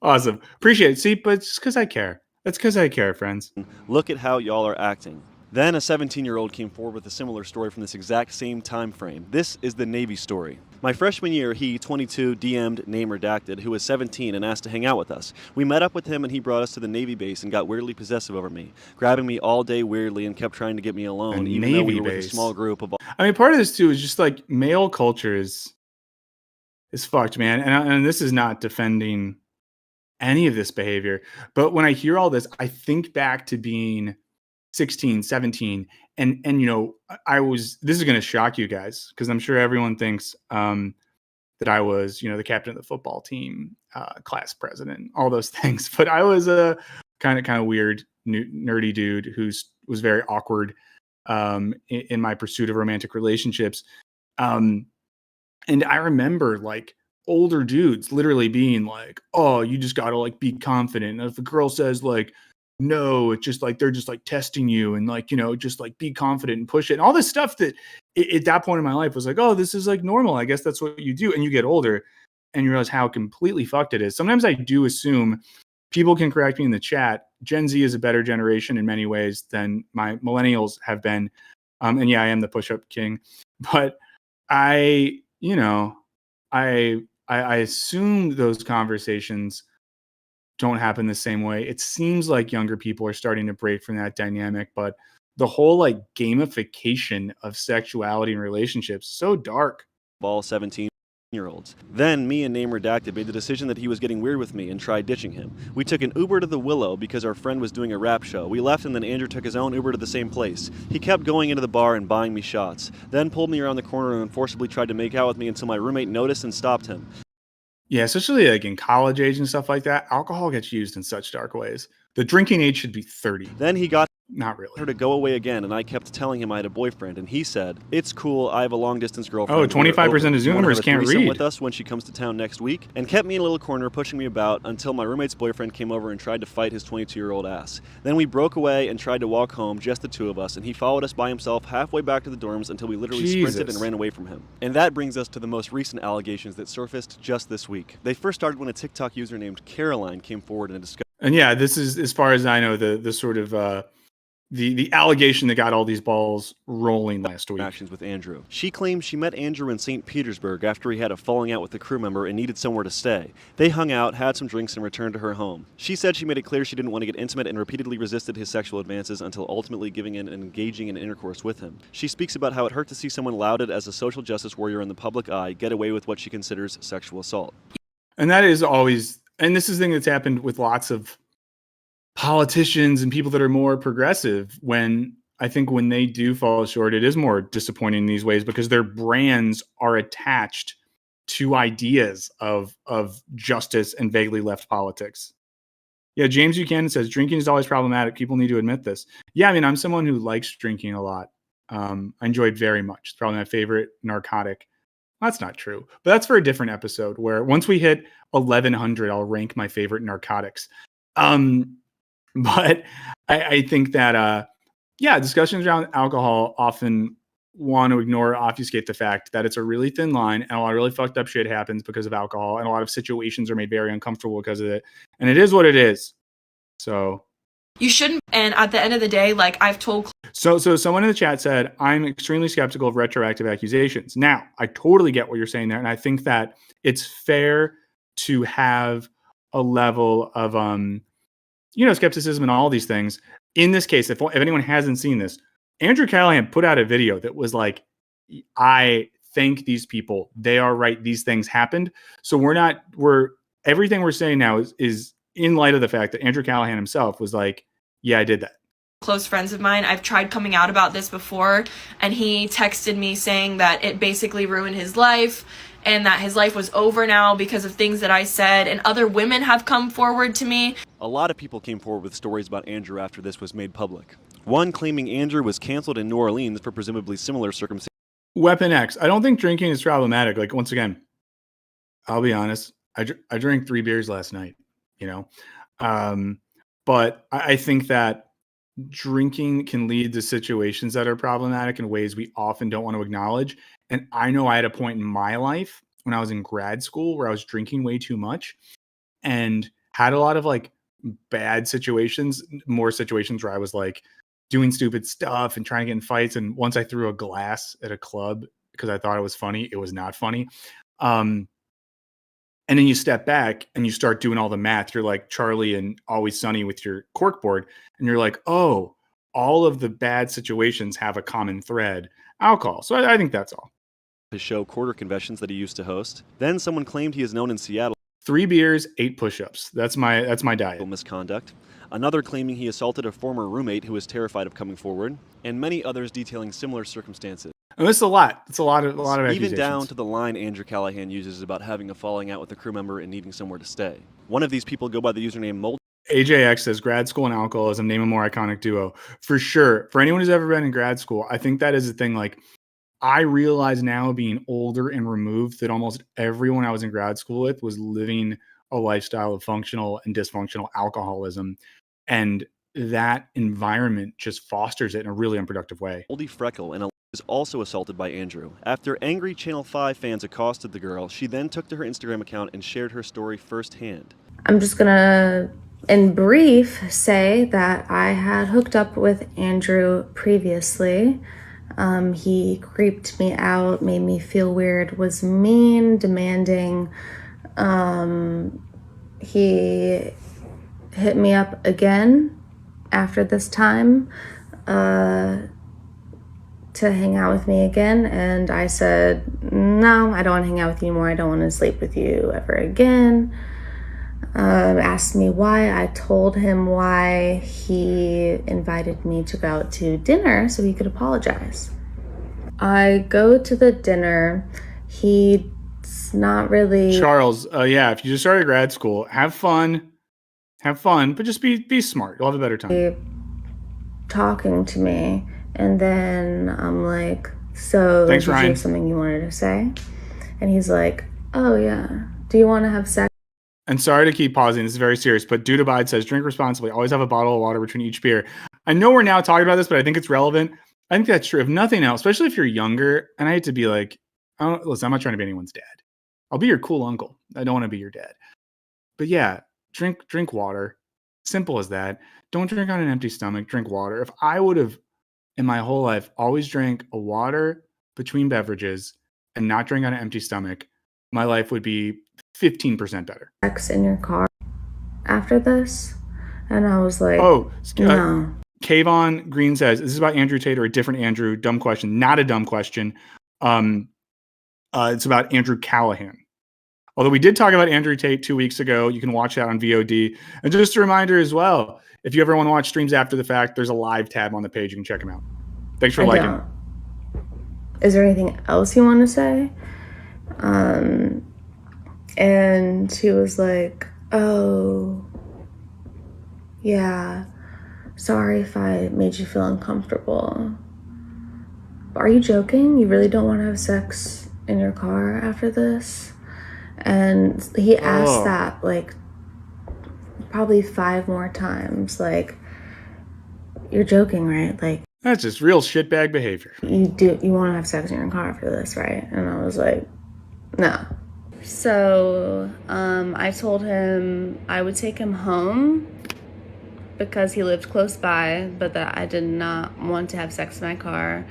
Awesome. Appreciate it. See, but it's because I care. That's because I care, friends. Look at how y'all are acting. Then a 17-year-old came forward with a similar story from this exact same time frame. This is the Navy story. My freshman year, he, 22, DM'd, name redacted, who was 17 and asked to hang out with us. We met up with him and he brought us to the Navy base and got weirdly possessive over me, grabbing me all day weirdly and kept trying to get me alone, even though we were with a small group of... part of this too is just like male culture is fucked, man. And this is not defending any of this behavior. But when I hear all this, I think back to being 16, 17. And this is going to shock you guys because I'm sure everyone thinks that that I was, the captain of the football team, class president, all those things. But I was a kind of weird, nerdy dude who was very awkward in my pursuit of romantic relationships. And I remember like older dudes literally being like, "Oh, you just gotta like be confident. And if a girl says like no, it's just like they're just like testing you, and like just like be confident and push it." And all this stuff that at that point in my life was like, "Oh, this is like normal. I guess that's what you do." And you get older and you realize how completely fucked it is. Sometimes I do assume, people can correct me in the chat, Gen Z is a better generation in many ways than my millennials have been. And yeah, I am the push-up king, but I assume those conversations don't happen the same way. It seems like younger people are starting to break from that dynamic, but the whole like gamification of sexuality and relationships, so dark. All 17-year-olds. Then me and Name Redacted made the decision that he was getting weird with me and tried ditching him. We took an Uber to the Willow because our friend was doing a rap show. We left and then Andrew took his own Uber to the same place. He kept going into the bar and buying me shots, then pulled me around the corner and forcibly tried to make out with me until my roommate noticed and stopped him. Yeah, especially like in college age and stuff like that, alcohol gets used in such dark ways. The drinking age should be 30. Then he got not really her to go away again, and I kept telling him I had a boyfriend, and he said, "It's cool, I have a long-distance girlfriend." Oh, 25% of Zoomers can't read. With us when she comes to town next week, and kept me in a little corner pushing me about until my roommate's boyfriend came over and tried to fight his 22-year-old ass. Then we broke away and tried to walk home, just the two of us, and he followed us by himself halfway back to the dorms until we literally sprinted and ran away from him. And that brings us to the most recent allegations that surfaced just this week. They first started when a TikTok user named Callahan came forward and discussed. And yeah, this is, as far as I know, the sort of the allegation that got all these balls rolling last week. Actions with Andrew. She claims she met Andrew in St. Petersburg after he had a falling out with a crew member and needed somewhere to stay. They hung out, had some drinks, and returned to her home. She said she made it clear she didn't want to get intimate and repeatedly resisted his sexual advances until ultimately giving in and engaging in intercourse with him. She speaks about how it hurt to see someone lauded as a social justice warrior in the public eye get away with what she considers sexual assault. And that is always, and this is the thing that's happened with lots of politicians and people that are more progressive, when I think when they do fall short, it is more disappointing in these ways because their brands are attached to ideas of justice and vaguely left politics. Yeah, James Buchanan says drinking is always problematic. People need to admit this. Yeah, I mean, I'm someone who likes drinking a lot. I enjoy it very much. It's probably my favorite narcotic. That's not true, but that's for a different episode where once we hit 1100, I'll rank my favorite narcotics. But I think that, discussions around alcohol often want to ignore or obfuscate the fact that it's a really thin line and a lot of really fucked up shit happens because of alcohol, and a lot of situations are made very uncomfortable because of it. And it is what it is. So you shouldn't. And at the end of the day, like I've told. So someone in the chat said, I'm extremely skeptical of retroactive accusations. Now, I totally get what you're saying there. And I think that it's fair to have a level of, skepticism and all these things. In this case, if anyone hasn't seen this, Andrew Callahan put out a video that was like, I thank these people. They are right. These things happened. So everything we're saying now is in light of the fact that Andrew Callahan himself was like, yeah, I did that. Close friends of mine, I've tried coming out about this before, and he texted me saying that it basically ruined his life and that his life was over now because of things that I said, and other women have come forward to me. A lot of people came forward with stories about Andrew after this was made public. One claiming Andrew was canceled in New Orleans for presumably similar circumstances. Weapon X. I don't think drinking is problematic. Like, once again, I'll be honest. I drank 3 beers last night, but I think that drinking can lead to situations that are problematic in ways we often don't want to acknowledge. And I know I had a point in my life when I was in grad school where I was drinking way too much and had a lot of like bad situations, more situations where I was like doing stupid stuff and trying to get in fights. And once I threw a glass at a club because I thought it was funny, it was not funny. And then you step back and you start doing all the math. You're like Charlie and Always Sunny with your corkboard. And you're like, oh, all of the bad situations have a common thread: alcohol. So I think that's all. His show Quarter Conventions that he used to host. Then someone claimed he is known in Seattle. 3 beers, 8 push-ups. That's my diet. Misconduct. Another claiming he assaulted a former roommate who was terrified of coming forward. And many others detailing similar circumstances. And this is a lot. It's a lot of Even accusations. down to the line Andrew Callahan uses about having a falling out with a crew member and needing somewhere to stay. One of these people go by the username Mold. AJX says grad school and alcoholism, name a more iconic duo. For sure. For anyone who's ever been in grad school, I think that is the thing. Like, I realize now, being older and removed, that almost everyone I was in grad school with was living a lifestyle of functional and dysfunctional alcoholism. And that environment just fosters it in a really unproductive way. Moldy Freckle and is also assaulted by Andrew. After angry Channel 5 fans accosted the girl, she then took to her Instagram account and shared her story firsthand. I'm just gonna, in brief, say that I had hooked up with Andrew previously. He creeped me out, made me feel weird, was mean, demanding. He hit me up again after this time to hang out with me again, and I said, no, I don't want to hang out with you anymore. I don't want to sleep with you ever again. Asked me why. I told him why. He invited me to go out to dinner so he could apologize. I go to the dinner. He's not really... Charles, yeah, if you just started grad school, have fun, but just be smart. You'll have a better time. Talking to me, and then I'm like, so thanks, did Ryan. you have something you wanted to say? And he's like, oh yeah, do you want to have sex? And sorry to keep pausing, this is very serious, but Dude Abide says, drink responsibly, always have a bottle of water between each beer. I know we're now talking about this, but I think it's relevant. I think that's true. If nothing else, especially if you're younger, and I hate to be like, listen, I'm not trying to be anyone's dad. I'll be your cool uncle. I don't want to be your dad. But yeah, drink water. Simple as that. Don't drink on an empty stomach. Drink water. If I would have, in my whole life, always drank a water between beverages and not drink on an empty stomach, my life would be 15% better. Sex in your car after this? And I was like, no. Kayvon Green says, this is about Andrew Tate or a different Andrew. Dumb question. Not a dumb question. It's about Andrew Callahan. Although we did talk about Andrew Tate 2 weeks ago. You can watch that on VOD. And just a reminder as well, if you ever want to watch streams after the fact, there's a live tab on the page. You can check them out. Thanks for liking. Is there anything else you want to say? And he was like, oh, yeah, sorry if I made you feel uncomfortable. Are you joking? You really don't want to have sex in your car after this? And he asked that like probably 5 more times. Like, you're joking, right? Like, that's just real shitbag behavior. You want to have sex in your car after this, right? And I was like, no. So I told him I would take him home because he lived close by, but that I did not want to have sex in my car.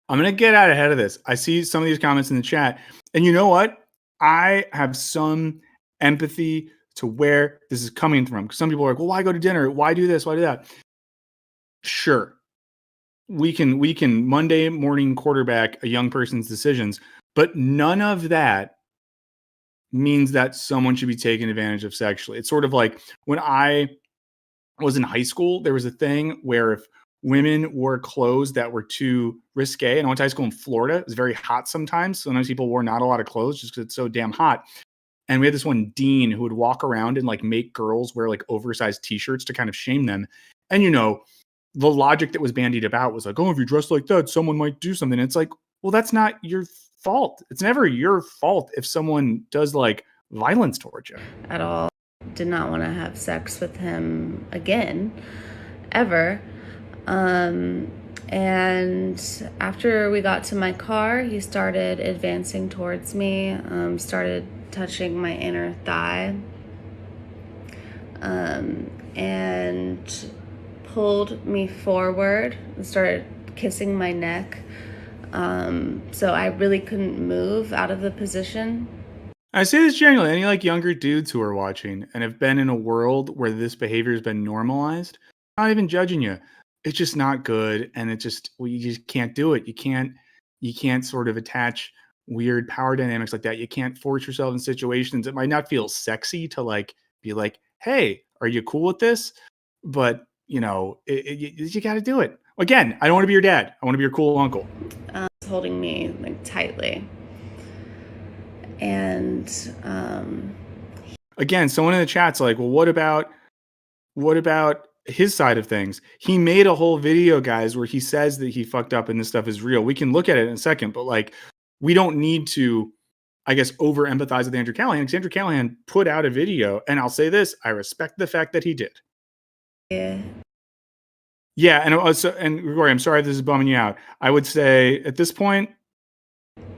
I'm going to get out ahead of this. I see some of these comments in the chat. And you know what? I have some empathy to where this is coming from. Because some people are like, well, why go to dinner? Why do this? Why do that? Sure. We can Monday morning quarterback a young person's decisions, but none of that means that someone should be taken advantage of sexually. It's sort of like when I was in high school, there was a thing where if women wore clothes that were too risque, and I went to high school in Florida, it was very hot sometimes. Sometimes people wore not a lot of clothes just because it's so damn hot. And we had this one dean who would walk around and like make girls wear like oversized t-shirts to kind of shame them. And you know, the logic that was bandied about was like, oh, if you dress like that, someone might do something. And it's like, well, that's not your fault. It's never your fault if someone does like violence towards you. At all. Did not want to have sex with him again, ever. And after we got to my car, he started advancing towards me, started touching my inner thigh, and pulled me forward and started kissing my neck. So I really couldn't move out of the position. I say this generally, any like younger dudes who are watching and have been in a world where this behavior has been normalized, I'm not even judging you. It's just not good. And it just, well, you just can't do it. You can't sort of attach weird power dynamics like that. You can't force yourself in situations. It might not feel sexy to like, be like, hey, are you cool with this? But you know, you got to do it. Again, I don't want to be your dad. I want to be your cool uncle. holding me like tightly. And again, someone in the chat's like, well, what about his side of things? He made a whole video, guys, where he says that he fucked up and this stuff is real. We can look at it in a second, but like, we don't need to, I guess, over empathize with Andrew Callahan, because Andrew Callahan put out a video, and I'll say this, I respect the fact that he did. Yeah, and also, and Gregory, I'm sorry if this is bumming you out. I would say at this point,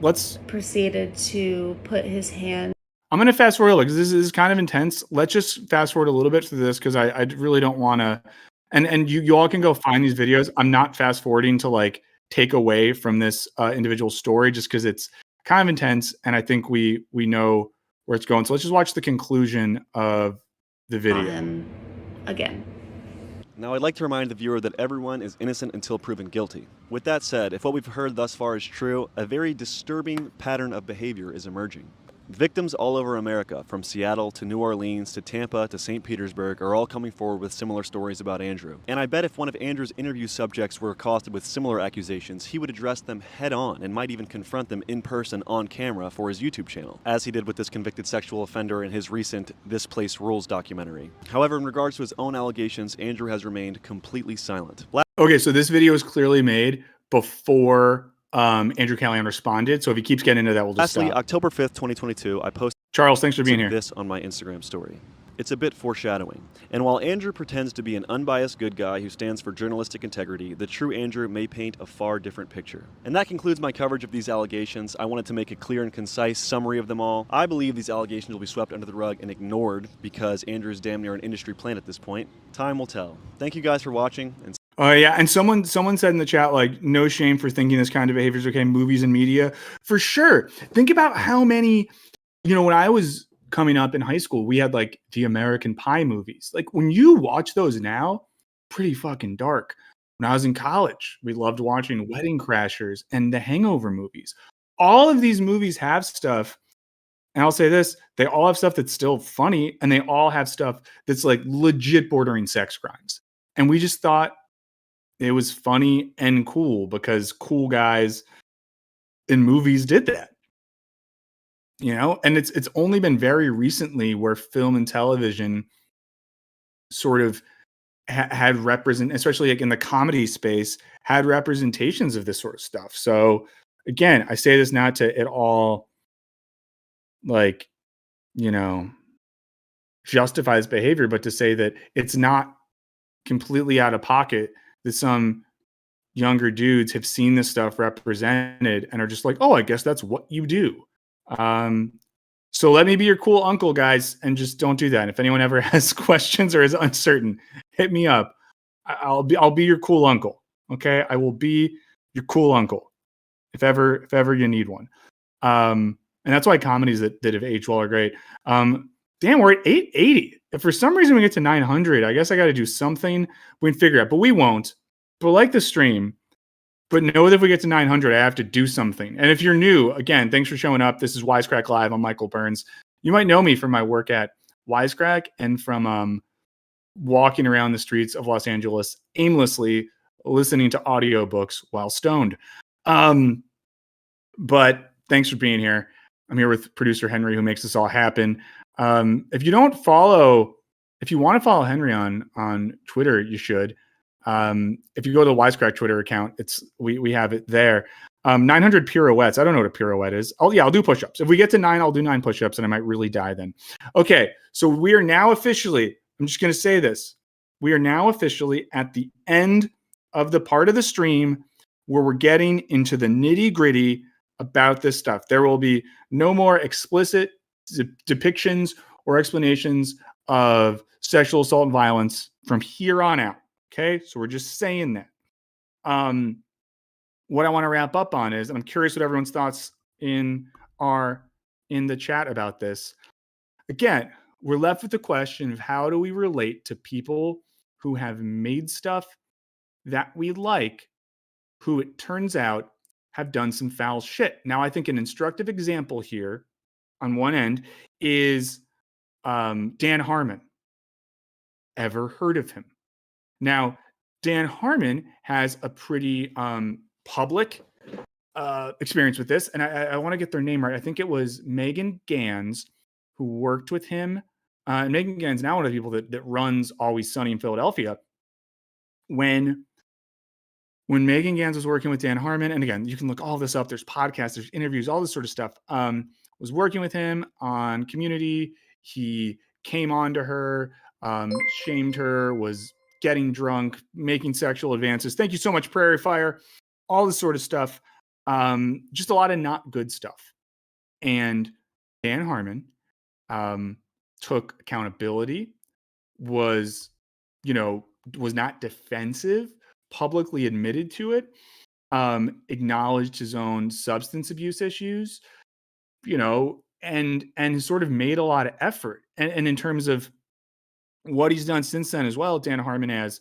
let's proceeded to put his hand. I'm going to fast forward because this is kind of intense. Let's just fast forward a little bit through this, because I really don't want to. And you all can go find these videos. I'm not fast forwarding to like take away from this individual story, just because it's kind of intense, and I think we know where it's going. So let's just watch the conclusion of the video. Again. Now, I'd like to remind the viewer that everyone is innocent until proven guilty. With that said, if what we've heard thus far is true, a very disturbing pattern of behavior is emerging. Victims all over America, from Seattle to New Orleans to Tampa to St. Petersburg, are all coming forward with similar stories about Andrew. And I bet if one of Andrew's interview subjects were accosted with similar accusations, he would address them head on and might even confront them in person on camera for his YouTube channel, as he did with this convicted sexual offender in his recent This Place Rules documentary. However, in regards to his own allegations, Andrew has remained completely silent. Okay, so this video is clearly made before Andrew Callahan responded. So if he keeps getting into that, we'll just Lastly, stop. October 5th, 2022, I posted Charles, thanks for being here. This on my Instagram story. It's a bit foreshadowing. And while Andrew pretends to be an unbiased good guy who stands for journalistic integrity, the true Andrew may paint a far different picture. And that concludes my coverage of these allegations. I wanted to make a clear and concise summary of them all. I believe these allegations will be swept under the rug and ignored because Andrew is damn near an industry plant at this point. Time will tell. Thank you guys for watching. And Oh yeah, and someone said in the chat, like, no shame for thinking this kind of behavior is okay. Movies and media, for sure. Think about how many, when I was coming up in high school, we had like the American Pie movies. Like when you watch those now, pretty fucking dark. When I was in college, we loved watching Wedding Crashers and the Hangover movies. All of these movies have stuff, and I'll say this, they all have stuff that's still funny, and they all have stuff that's like legit bordering sex crimes. And we just thought it was funny and cool because cool guys in movies did that, and it's only been very recently where film and television sort of had especially like in the comedy space, had representations of this sort of stuff. So again, I say this not to at all like, justify this behavior, but to say that it's not completely out of pocket that some younger dudes have seen this stuff represented and are just like, oh, I guess that's what you do. So let me be your cool uncle, guys, and just don't do that. And if anyone ever has questions or is uncertain, hit me up. I'll be your cool uncle. Okay, I will be your cool uncle if ever you need one. And that's why comedies that have aged well are great. Damn, we're at 880. If for some reason we get to 900, I guess I got to do something. We can figure it out, but we won't. But like the stream, but know that if we get to 900, I have to do something. And if you're new, again, thanks for showing up. This is Wisecrack Live. I'm Michael Burns. You might know me from my work at Wisecrack and from walking around the streets of Los Angeles aimlessly listening to audiobooks while stoned. But thanks for being here. I'm here with producer Henry, who makes this all happen. If you want to follow Henry on Twitter, you should. If you go to the Wisecrack Twitter account, we have it there. 900 pirouettes. I don't know what a pirouette is. I'll do push-ups. If we get to 9, I'll do 9 push-ups, and I might really die then. Okay, so we are now officially, I'm just going to say this. We are now officially at the end of the part of the stream where we're getting into the nitty-gritty about this stuff. There will be no more explicit depictions or explanations of sexual assault and violence from here on out. Okay, so we're just saying that. What I want to wrap up on is, and I'm curious what everyone's thoughts are in the chat about this. Again, we're left with the question of how do we relate to people who have made stuff that we like, who it turns out have done some foul shit. Now, I think an instructive example here on one end is Dan Harmon. Ever heard of him? Now, Dan Harmon has a pretty public experience with this, and I want to get their name right. I think it was Megan Gans who worked with him. And Megan Gans now one of the people that runs Always Sunny in Philadelphia. When Megan Gans was working with Dan Harmon, and again, you can look all this up. There's podcasts, there's interviews, all this sort of stuff. Was working with him on Community. He came on to her, shamed her, was getting drunk, making sexual advances. Thank you so much, Prairie Fire. All this sort of stuff. Just a lot of not good stuff. And Dan Harmon took accountability, was not defensive, publicly admitted to it, acknowledged his own substance abuse issues, and sort of made a lot of effort. And in terms of what he's done since then as well, Dan Harmon has,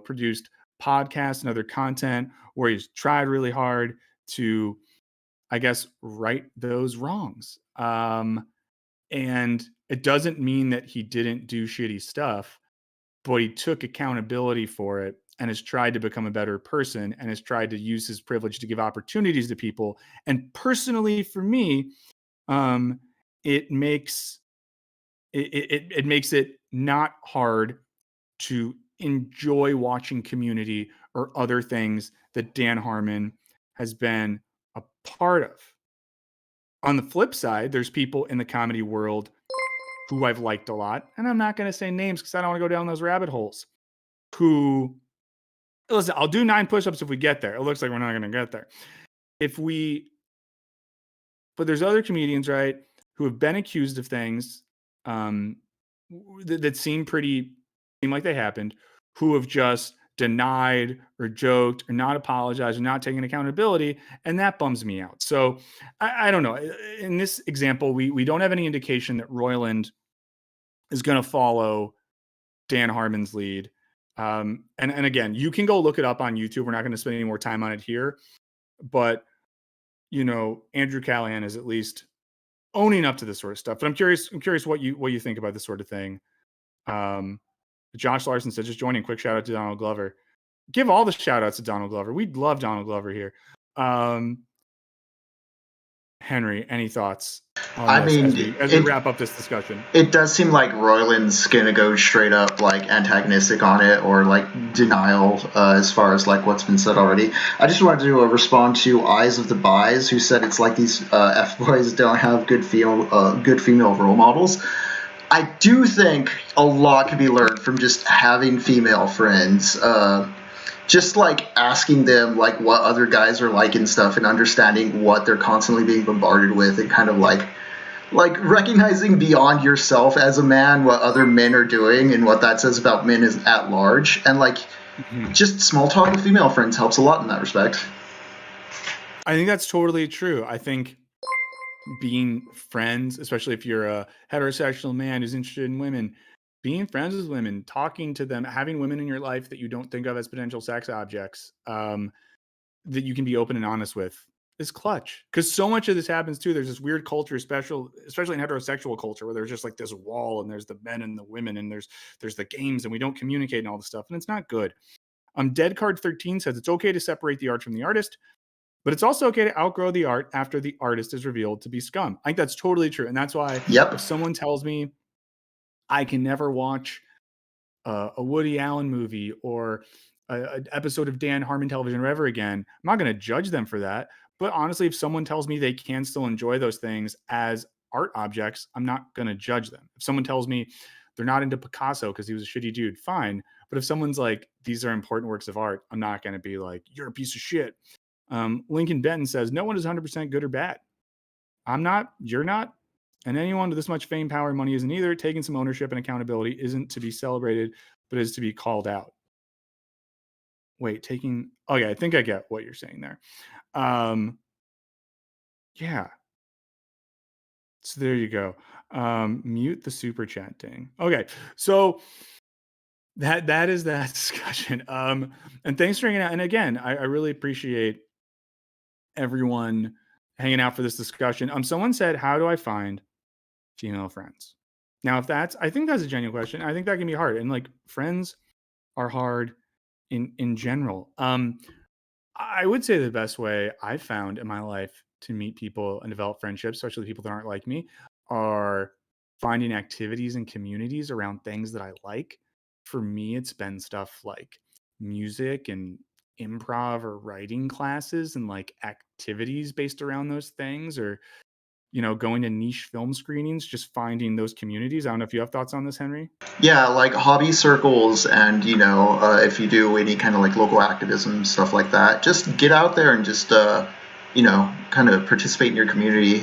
produced podcasts and other content where he's tried really hard to, I guess, right those wrongs. And it doesn't mean that he didn't do shitty stuff, but he took accountability for it and has tried to become a better person and has tried to use his privilege to give opportunities to people. And personally, for me, it makes it not hard to enjoy watching Community or other things that Dan Harmon has been a part of. On the flip side, there's people in the comedy world who I've liked a lot, and I'm not going to say names because I don't want to go down those rabbit holes, who, listen, I'll do 9 push-ups if we get there. It looks like we're not going to get there. But there's other comedians, right, who have been accused of things that seem like they happened, who have just denied or joked or not apologized or not taken accountability, and that bums me out. So I don't know. In this example, we don't have any indication that Roiland is going to follow Dan Harmon's lead. And again, you can go look it up on YouTube. We're not going to spend any more time on it here, but Andrew Callahan is at least owning up to this sort of stuff. But I'm curious what you think about this sort of thing. Josh Larson said, just joining. Quick shout out to Donald Glover. Give all the shout outs to Donald Glover. We'd love Donald Glover here. Henry, any thoughts on this as we wrap up this discussion? It does seem like Roiland's going to go straight up like antagonistic on it, or like denial as far as like what's been said already. I just wanted to respond to Eyes of the Buys, who said it's like these F-boys don't have good female role models. I do think a lot can be learned from just having female friends. Just like asking them like what other guys are like and stuff, and understanding what they're constantly being bombarded with, and kind of like recognizing beyond yourself as a man what other men are doing and what that says about men is at large. And just small talk with female friends helps a lot in that respect. I think that's totally true. I think being friends, especially if you're a heterosexual man who's interested in women, being friends with women, talking to them, having women in your life that you don't think of as potential sex objects, that you can be open and honest with, is clutch. Because so much of this happens too. There's this weird culture, especially in heterosexual culture, where there's just like this wall, and there's the men and the women, and there's the games, and we don't communicate and all this stuff, and it's not good. Dead Card 13 says it's okay to separate the art from the artist, but it's also okay to outgrow the art after the artist is revealed to be scum. I think that's totally true. And that's why if someone tells me I can never watch a Woody Allen movie or an episode of Dan Harmon television ever again, I'm not going to judge them for that. But honestly, if someone tells me they can still enjoy those things as art objects, I'm not going to judge them. If someone tells me they're not into Picasso because he was a shitty dude, fine. But if someone's like, these are important works of art, I'm not going to be like, you're a piece of shit. Lincoln Benton says, no one is 100% good or bad. I'm not, you're not. And anyone with this much fame, power, and money isn't either. Taking some ownership and accountability isn't to be celebrated, but is to be called out. I think I get what you're saying there. Yeah. So there you go. Mute the super chat thing. Okay. So that is that discussion. And thanks for hanging out. And again, I really appreciate everyone hanging out for this discussion. Someone said, how do I find female friends? Now, I think that's a genuine question. I think that can be hard. And like, friends are hard in general. I would say the best way I've found in my life to meet people and develop friendships, especially people that aren't like me, are finding activities and communities around things that I like. For me, it's been stuff like music and improv or writing classes and like activities based around those things, or going to niche film screenings, just finding those communities. I don't know if you have thoughts on this, Henry. Yeah, like hobby circles, and if you do any kind of like local activism stuff like that, just get out there and just kind of participate in your community.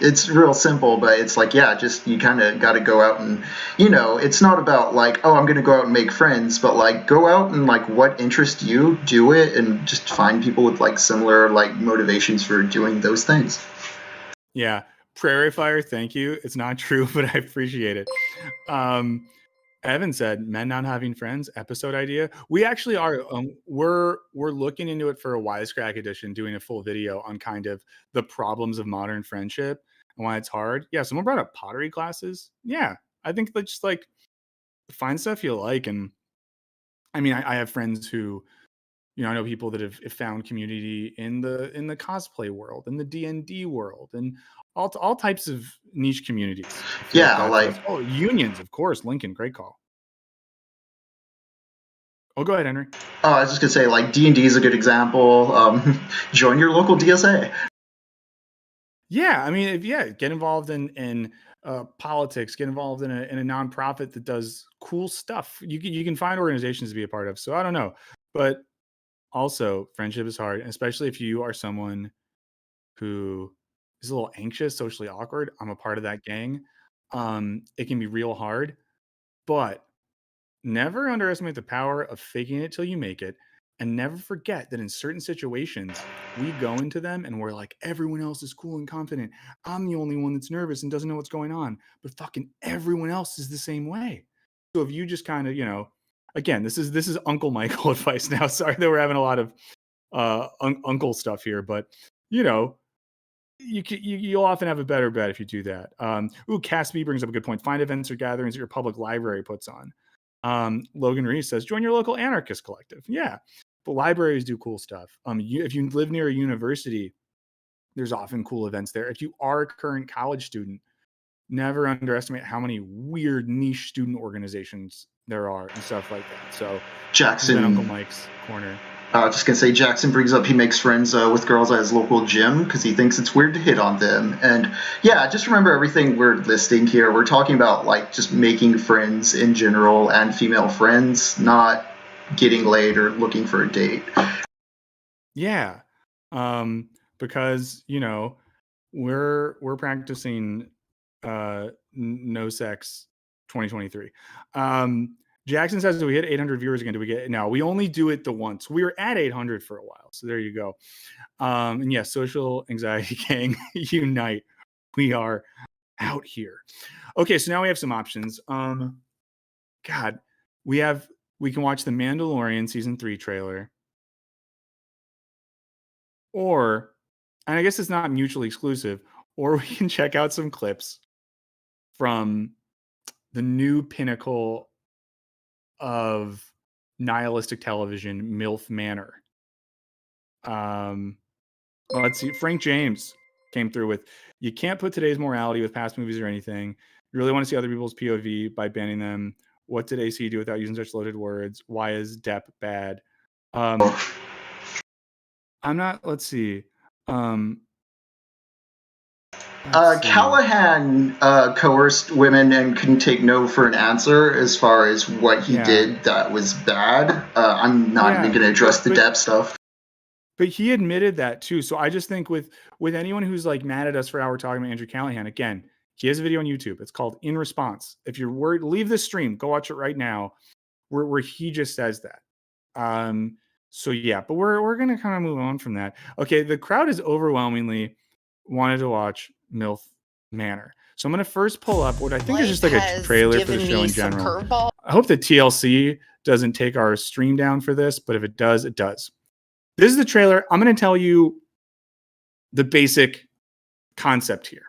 It's real simple, but it's like, yeah, just you kind of got to go out and it's not about like, oh, I'm going to go out and make friends, but like go out and like what interests you, do it, and just find people with like similar like motivations for doing those things. Yeah. Prairie fire. Thank you. It's not true, but I appreciate it. Evan said, men not having friends episode idea. We actually are, we're looking into it for a Wisecrack edition, doing a full video on kind of the problems of modern friendship and why it's hard. Yeah. Someone brought up pottery classes. Yeah. I think that just like find stuff you like. And I mean, I have friends who, I know people that have found community in the cosplay world, in the D&D world, and all types of niche communities. Yeah, unions, of course. Lincoln, great call. Oh, go ahead, Henry. Oh, I was just gonna say, like, D&D is a good example. Join your local DSA. Yeah, I mean, get involved in politics, get involved in a nonprofit that does cool stuff. You can find organizations to be a part of. So I don't know, but also, friendship is hard, especially if you are someone who is a little anxious, socially awkward. I'm a part of that gang. It can be real hard, but never underestimate the power of faking it till you make it, and never forget that in certain situations, we go into them and we're like, everyone else is cool and confident. I'm the only one that's nervous and doesn't know what's going on, but fucking everyone else is the same way. So if you just kind of, again, this is Uncle Michael advice now. Sorry that we're having a lot of uncle stuff here, but you'll often have a better bet if you do that. Cass B brings up a good point. Find events or gatherings that your public library puts on. Logan Reese says, join your local anarchist collective. Yeah, but libraries do cool stuff. If you live near a university, there's often cool events there. If you are a current college student, never underestimate how many weird niche student organizations there are and stuff like that. So Jackson, Uncle Mike's corner. Just gonna say, Jackson brings up he makes friends with girls at his local gym because he thinks it's weird to hit on them. And yeah, just remember everything we're listing here. We're talking about like just making friends in general and female friends, not getting laid or looking for a date. Yeah, because we're practicing no sex 2023. Jackson says, do we hit 800 viewers again? Do we get no? We only do it the once. We were at 800 for a while, so there you go. And yes, social anxiety gang unite. We are out here. Okay, so now we have some options. God, we can watch the Mandalorian season 3 trailer, or, and I guess it's not mutually exclusive, or we can check out some clips from the new pinnacle of nihilistic television, Milf Manor. Let's see. Frank James came through with, you can't put today's morality with past movies or anything. You really want to see other people's POV by banning them. What did AC do without using such loaded words? Why is Depp bad? I'm not, let's see. Callahan coerced women and couldn't take no for an answer as far as what he did that was bad. I'm not even going to address the Depp stuff. But he admitted that too. So I just think with anyone who's like mad at us for how we're talking about Andrew Callahan, again, he has a video on YouTube. It's called In Response. If you're worried, leave this stream. Go watch it right now where he just says that. So yeah, but we're going to kind of move on from that. Okay, the crowd is overwhelmingly wanted to watch Milf Manor. So I'm going to first pull up what I think is just like a trailer for the show in general. I hope the TLC doesn't take our stream down for this, but if it does, it does. This is the trailer. I'm going to tell you the basic concept here.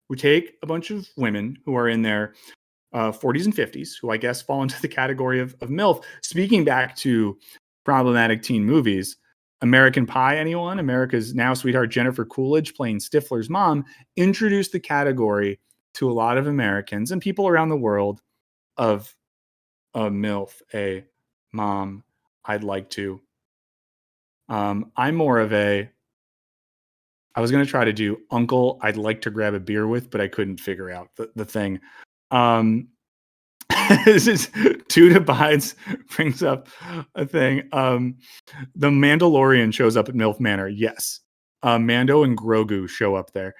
We take a bunch of women who are in their 40s and 50s, who I guess fall into the category of MILF. Speaking back to problematic teen movies, American Pie, anyone? America's Now sweetheart Jennifer Coolidge playing Stifler's mom introduced the category to a lot of Americans and people around the world of a MILF, a mom I'd like to. I'm more of I was going to try to do uncle I'd like to grab a beer with, but I couldn't figure out the thing. This is Tuda Bides brings up a thing. The Mandalorian shows up at Milf Manor. Yes. Mando and Grogu show up there.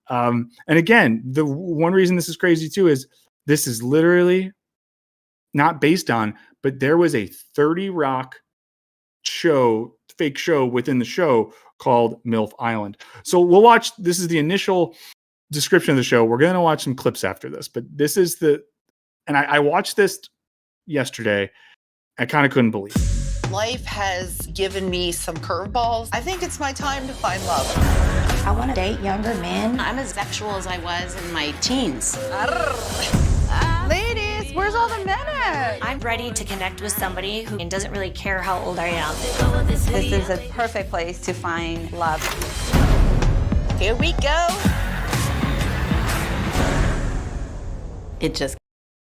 And again, the one reason this is crazy too is this is literally not based on, but there was a 30 Rock show, fake show within the show called MILF Island. So we'll watch. This is the initial description of the show. We're going to watch some clips after this, but this is and I watched this yesterday. I kind of couldn't believe it. Life has given me some curveballs. I think it's my time to find love. I want to date younger men. I'm as sexual as I was in my teens. Ladies, where's all the men at? I'm ready to connect with somebody who doesn't really care how old I am. This is a perfect place to find love. Here we go. It just...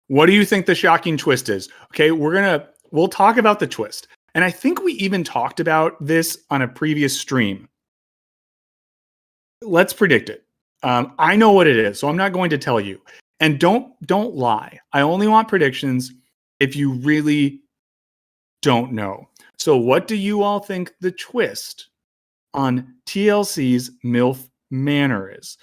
What do you think the shocking twist is? Okay, we'll talk about the twist. And I think we even talked about this on a previous stream. Let's predict it. I know what it is, so I'm not going to tell you. And don't lie. I only want predictions if you really don't know. So what do you all think the twist on TLC's Milf Manor is?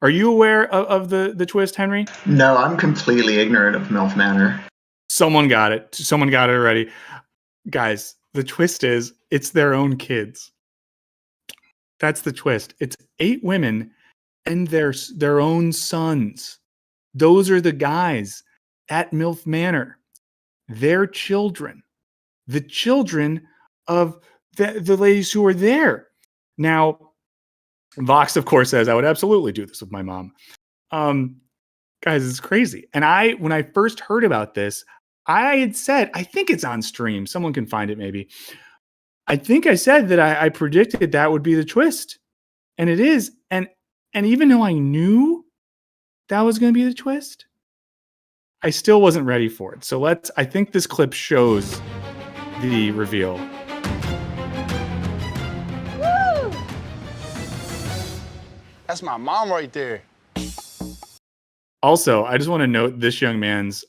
Are you aware of the twist, Henry? No, I'm completely ignorant of Milf Manor. Someone got it. Someone got it already. Guys, the twist is it's their own kids. That's the twist. It's 8 women and their own sons. Those are the guys at Milf Manor. Their children. The children of the ladies who are there. Now, Vox, of course, says, I would absolutely do this with my mom. Guys, it's crazy. And when I first heard about this, I had said, I think it's on stream. Someone can find it maybe. I think I said that I predicted that would be the twist. And it is. And even though I knew that was going to be the twist, I still wasn't ready for it. So I think this clip shows the reveal. That's my mom right there. Also, I just want to note this young man's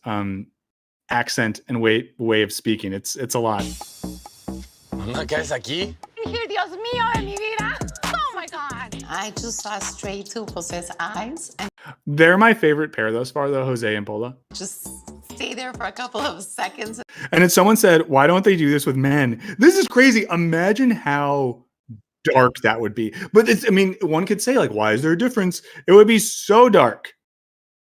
accent and way of speaking. It's a lot. ¿Qué es aquí? Dios mío de mi vida. Oh my God. I just saw straight to Jose's eyes and They're my favorite pair thus far, though, Jose and Paula. just stay there for a couple of seconds. And then someone said, why don't they do this with men? This is crazy. Imagine how dark that would be. But one could say, like, why is there a difference? It would be so dark.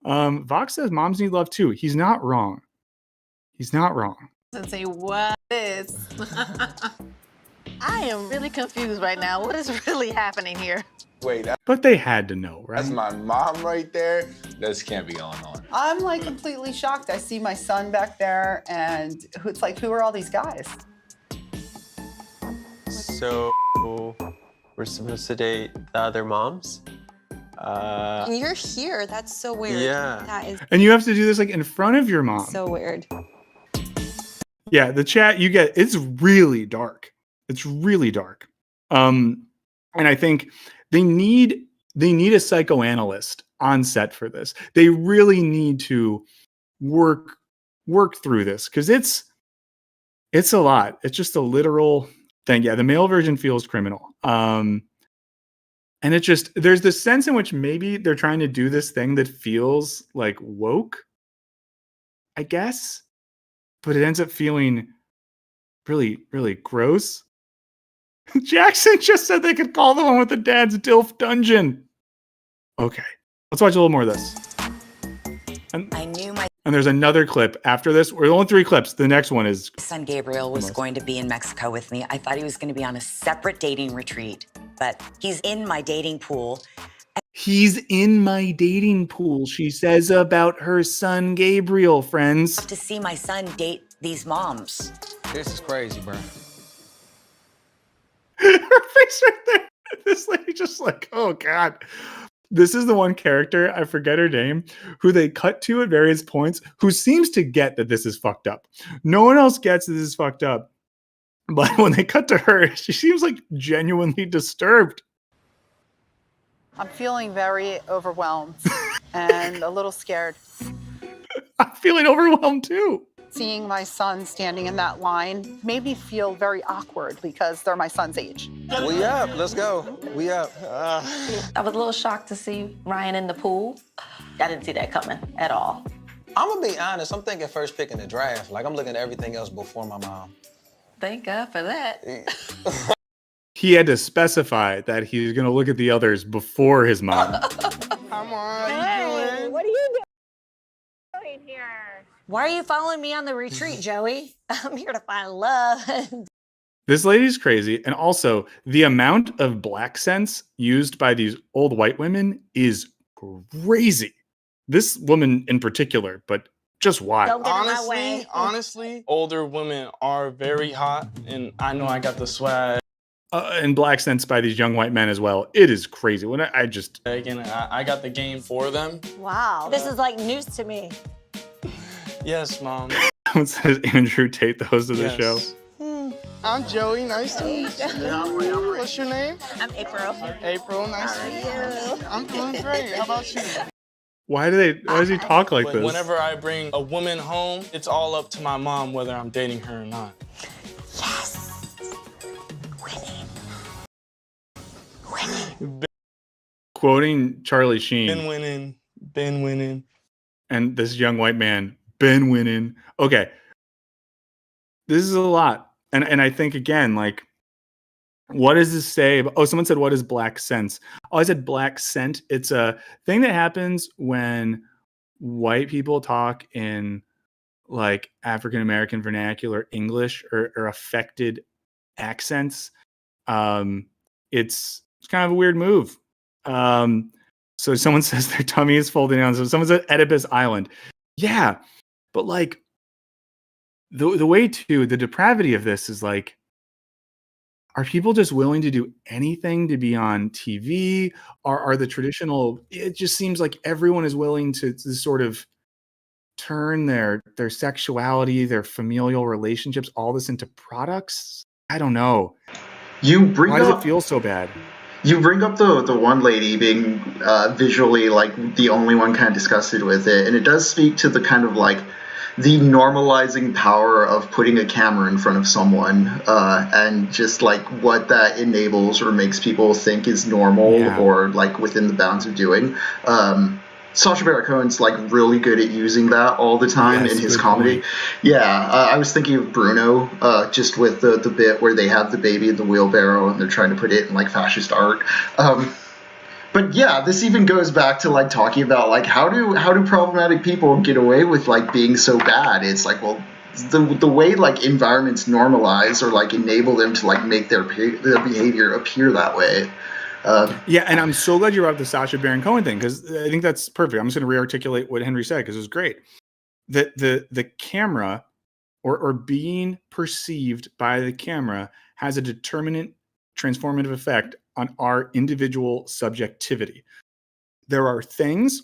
Vox says moms need love too. He's not wrong. He's not wrong. And say, what is? I am really confused right now. What is really happening here? Wait, But they had to know, right? that's my mom right there. This can't be going on. I'm like completely shocked. I see my son back there, and it's like, who are all these guys? So we're supposed to date the other moms? And you're here. That's so weird. Yeah. That is And you have to do this like in front of your mom. so weird. Yeah, the chat you get, it's really dark. It's really dark. And I think they need a psychoanalyst on set for this. They really need to work through this because it's a lot. It's just a literal thing. Yeah, the male version feels criminal. And it just, there's this sense in which maybe they're trying to do this thing that feels like woke, I guess, but it ends up feeling really, really gross. Jackson just said they could call the one with the dad's DILF dungeon. Okay, let's watch a little more of this. And there's another clip after this. We're only 3 clips. The next one is... Son Gabriel was going to be in Mexico with me. I thought he was going to be on a separate dating retreat, but he's in my dating pool. He's in my dating pool, she says about her son Gabriel, friends. To see my son date these moms. This is crazy, bro. face right there. This lady just like, oh God. This is the one character, I forget her name, who they cut to at various points, who seems to get that this is fucked up. No one else gets that this is fucked up. But when they cut to her, she seems like genuinely disturbed. I'm feeling very overwhelmed and a little scared. I'm feeling overwhelmed too. Seeing my son standing in that line made me feel very awkward because they're my son's age. We up, let's go. We up. I was a little shocked to see Ryan in the pool. I didn't see that coming at all. I'm gonna be honest, I'm thinking first pick in the draft. Like I'm looking at everything else before my mom. Thank God for that. He had to specify that he was going to look at the others before his mom. Come on, Hey, what are you doing here? Why are you following me on the retreat, Joey? I'm here to find love. This lady's crazy. And also, the amount of black sense used by these old white women is crazy. This woman in particular, but just wild. Honestly, older women are very hot, and I know I got the swag. And black sense by these young white men as well. It is crazy. When I got the game for them. Wow, this is like news to me. Yes, Mom. Someone says Andrew Tate, the host of the show. I'm Joey, nice to meet you. What's your name? I'm April. April, nice to meet you. I'm doing great. How about you? Why does he talk like this? Whenever I bring a woman home, it's all up to my mom whether I'm dating her or not. Winning. Quoting Charlie Sheen. Been winning. And this young white man, been winning. Okay. This is a lot. And I think, again, like, what does this say? Oh, someone said, what is black sense? Oh, I said black scent. It's a thing that happens when white people talk in like African-American vernacular English or affected accents. It's kind of a weird move. So someone says their tummy is folding down. So someone said Oedipus Island. Yeah. But like the way to the depravity of this is like, are people just willing to do anything to be on TV? Are the traditional, it just seems like everyone is willing to sort of turn their sexuality, their familial relationships, all this into products. I don't know. Why does it feel so bad? You bring up the one lady being visually like the only one kind of disgusted with it, and it does speak to the kind of like the normalizing power of putting a camera in front of someone and just like what that enables or makes people think is normal or like within the bounds of doing. Sacha Baron Cohen's like really good at using that all the time in his comedy. Point. I was thinking of Bruno just with the bit where they have the baby in the wheelbarrow and they're trying to put it in like fascist art. But yeah, this even goes back to like talking about like how do problematic people get away with like being so bad? It's like, well, the way like environments normalize or like enable them to like make their behavior appear that way. And I'm so glad you brought up the Sacha Baron Cohen thing because I think that's perfect. I'm just going to re-articulate what Henry said because it was great. That the camera or being perceived by the camera has a determinate transformative effect on our individual subjectivity. There are things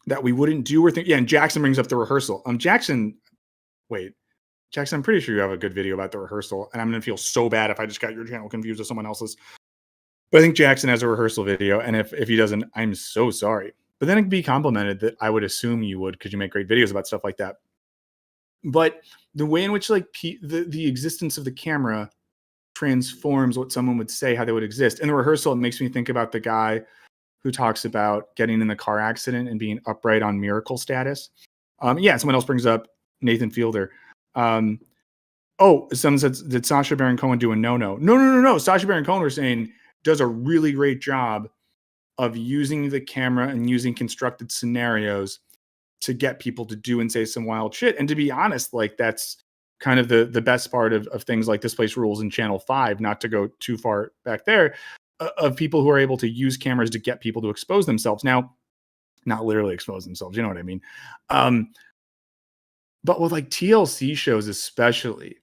that we wouldn't do or think. Yeah, and Jackson brings up the rehearsal. Jackson, I'm pretty sure you have a good video about the rehearsal, and I'm going to feel so bad if I just got your channel confused with someone else's. But I think Jackson has a rehearsal video, and if he doesn't, I'm so sorry. But then it can be complimented that I would assume you would because you make great videos about stuff like that. But the way in which like the existence of the camera transforms what someone would say, how they would exist. In the rehearsal, it makes me think about the guy who talks about getting in the car accident and being upright on miracle status. Someone else brings up Nathan Fielder. Someone said, did Sacha Baron Cohen do a no-no? No. Sacha Baron Cohen, we're saying, does a really great job of using the camera and using constructed scenarios to get people to do and say some wild shit. And to be honest, like that's kind of the best part of things like This Place Rules and Channel 5, not to go too far back there, of people who are able to use cameras to get people to expose themselves. Now, not literally expose themselves, you know what I mean? But with like TLC shows especially,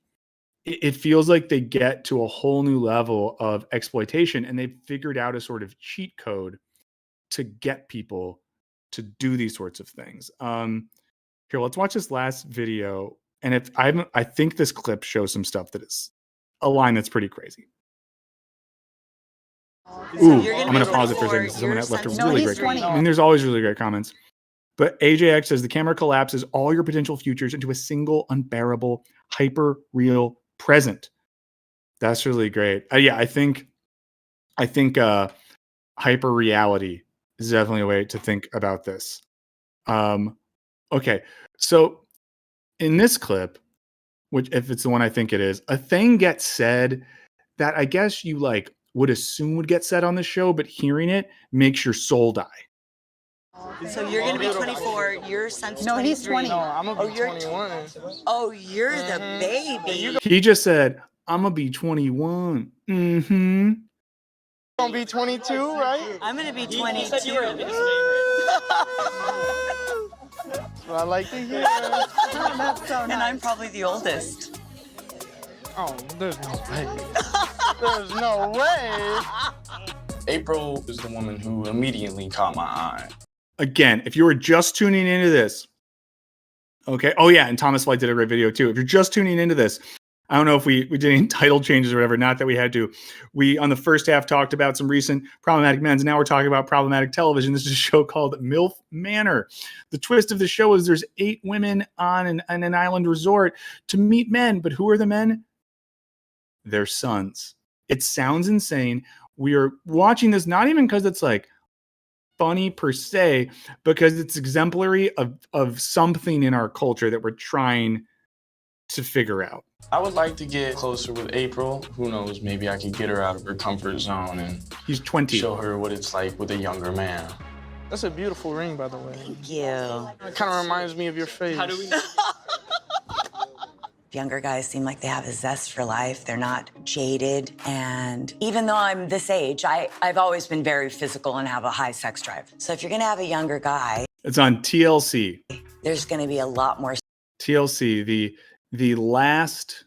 it feels like they get to a whole new level of exploitation, and they've figured out a sort of cheat code to get people to do these sorts of things. Here, let's watch this last video. And if I think this clip shows some stuff that is a line that's pretty crazy. Ooh, I'm going to pause it for a second. Someone left a really great comment. I mean, there's always really great comments. But AJX says the camera collapses all your potential futures into a single unbearable, hyper real present. That's really great. Yeah, I think hyper reality is definitely a way to think about this. Okay, so in this clip, which if it's the one I think it is, a thing gets said that I guess you like would assume would get said on the show, but hearing it makes your soul die. So you're going to be 24, your son's 23. No, he's 20. No, I'm gonna be 21. Oh, you're the baby. He just said, I'm going to be 21. Mm-hmm. You're gonna be 22, right? I'm going to be 22. That's what I like to hear. That's so nice. And I'm probably the oldest. Oh, there's no way. There's no way. April is the woman who immediately caught my eye. Again, if you were just tuning into this, okay. Oh yeah, and Thomas White did a great video too. If you're just tuning into this, I don't know if we did any title changes or whatever. Not that we had to. We on the first half talked about some recent problematic men's. Now we're talking about problematic television. This is a show called Milf Manor. The twist of the show is there's 8 women on an island resort to meet men, but who are the men? Their sons. It sounds insane. We are watching this not even because it's like funny per se, because it's exemplary of something in our culture that we're trying to figure out. I would like to get closer with April. Who knows? Maybe I could get her out of her comfort zone and he's 20. Show her what it's like with a younger man. That's a beautiful ring, by the way. Thank you. It kind of reminds me of your face. How do we? Younger guys seem like they have a zest for life. They're not jaded. And even though I'm this age, I've always been very physical and have a high sex drive. So if you're gonna have a younger guy, it's on TLC. There's gonna be a lot more. TLC, the last,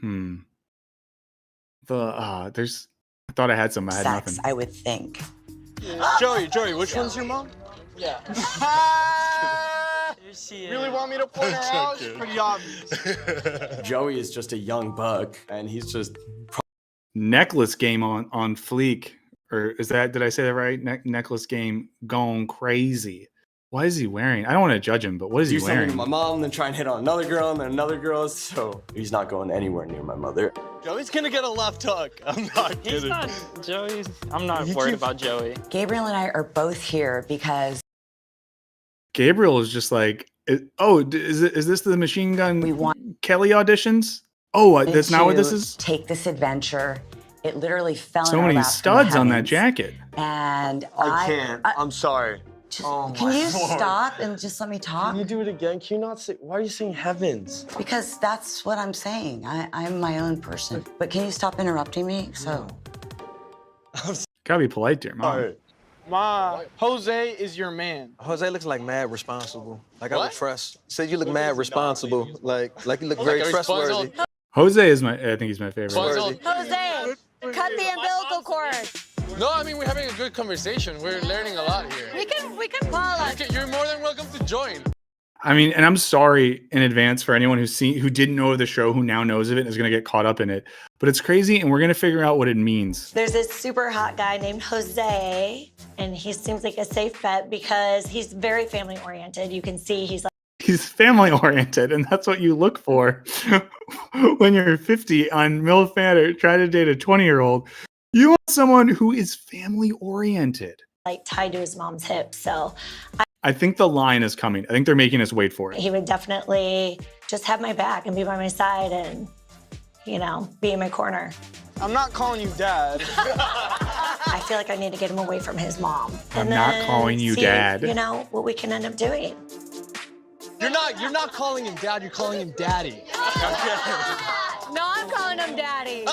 there's, I thought I had some, I had sex, nothing. I would think. Joey, which one's your mom? Yeah. Really want me to point her out? It's pretty obvious. Joey is just a young buck, and he's just necklace game on fleek, or is that? Did I say that right? Necklace game gone crazy. What is he wearing? I don't want to judge him, but what is he wearing? To my mom, then try and hit on another girl, and then another girl. So he's not going anywhere near my mother. Joey's gonna get a left hook. I'm not kidding. He's not Joey. I'm not worried about Joey. Gabriel and I are both here because Gabriel is just like, is this the Machine Gun Kelly auditions? Oh, that's not what this is? Take this adventure. It literally fell in so our many lap studs on that jacket. And I can't. I'm sorry. Can you stop and just let me talk? Can you do it again? Can you not say, why are you saying heavens? Because that's what I'm saying. I'm my own person. But can you stop interrupting me? So. Gotta be polite, dear mom. Right. Ma, Jose is your man. Jose looks like mad responsible. Like I look fresh. Said you look mad responsible. Like you look very trustworthy. Jose is I think he's my favorite. Jose, cut the umbilical cord. No, I mean, we're having a good conversation. We're learning a lot here. We can follow. You're more than welcome to join. I mean, and I'm sorry in advance for anyone who didn't know of the show, who now knows of it and is going to get caught up in it. But it's crazy, and we're going to figure out what it means. There's this super hot guy named Jose, and he seems like a safe bet because he's very family-oriented. You can see he's family-oriented, and that's what you look for when you're 50 on Milf Manor, trying to date a 20-year-old. You want someone who is family-oriented. Like tied to his mom's hip, so I think the line is coming. I think they're making us wait for it. He would definitely just have my back and be by my side and, be in my corner. I'm not calling you dad. I feel like I need to get him away from his mom. I'm not calling you dad. What we can end up doing. You're not calling him dad, you're calling him daddy. No, I'm calling him daddy.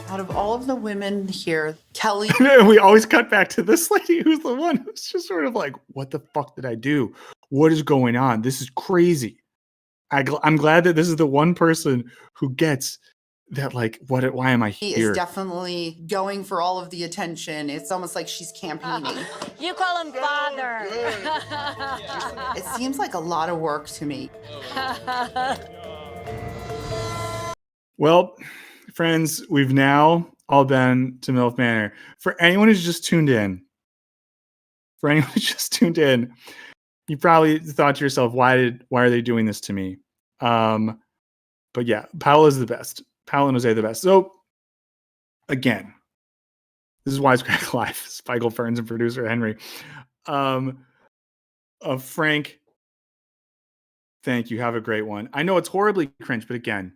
Out of all of the women here, Kelly. We always cut back to this lady who's the one who's just sort of like, what the fuck did I do? What is going on? This is crazy. I'm glad that this is the one person who gets that. Like, why am I He here? is definitely going for all of the attention. It's almost like she's campaigning. You call him father. It seems like a lot of work to me. Well, friends, we've now all been to Milf Manor. For anyone who's just tuned in, you probably thought to yourself, why are they doing this to me? But yeah, Paola's the best. Paola and Jose are the best. So again, this is Wisecrack Live. Spiegel Ferns and producer Henry. Frank, thank you. Have a great one. I know it's horribly cringe, but again,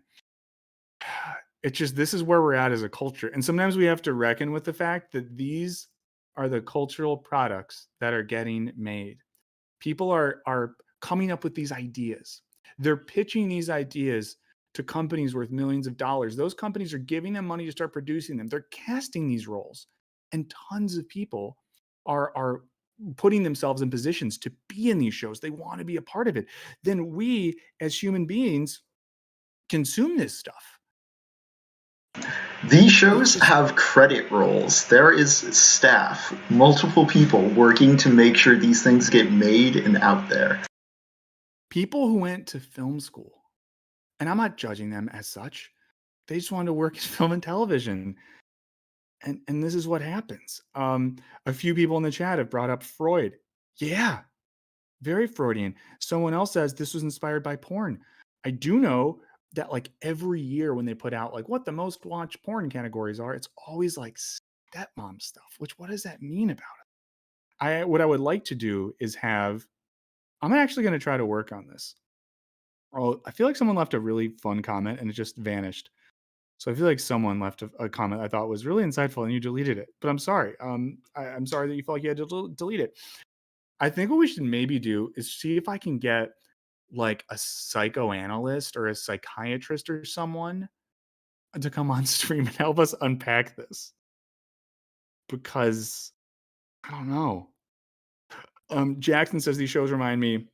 it's just, this is where we're at as a culture. And sometimes we have to reckon with the fact that these are the cultural products that are getting made. People are coming up with these ideas. They're pitching these ideas to companies worth millions of dollars. Those companies are giving them money to start producing them. They're casting these roles, and tons of people are putting themselves in positions to be in these shows. They want to be a part of it. Then we, as human beings, consume this stuff. These shows have credit rolls. There is staff, multiple people working to make sure these things get made and out there. People who went to film school, and I'm not judging them as such, they just wanted to work in film and television. And this is what happens. A few people in the chat have brought up Freud. Yeah, very Freudian. Someone else says this was inspired by porn. I do know that like every year when they put out like what the most watched porn categories are, it's always like stepmom stuff, which what does that mean about it? What I would like to do is I'm actually going to try to work on this. Oh, I feel like someone left a really fun comment and it just vanished. So I feel like someone left a comment I thought was really insightful and you deleted it, but I'm sorry. I'm sorry that you felt like you had to delete it. I think what we should maybe do is see if I can get like a psychoanalyst or a psychiatrist or someone to come on stream and help us unpack this. Because I don't know. Jackson says these shows remind me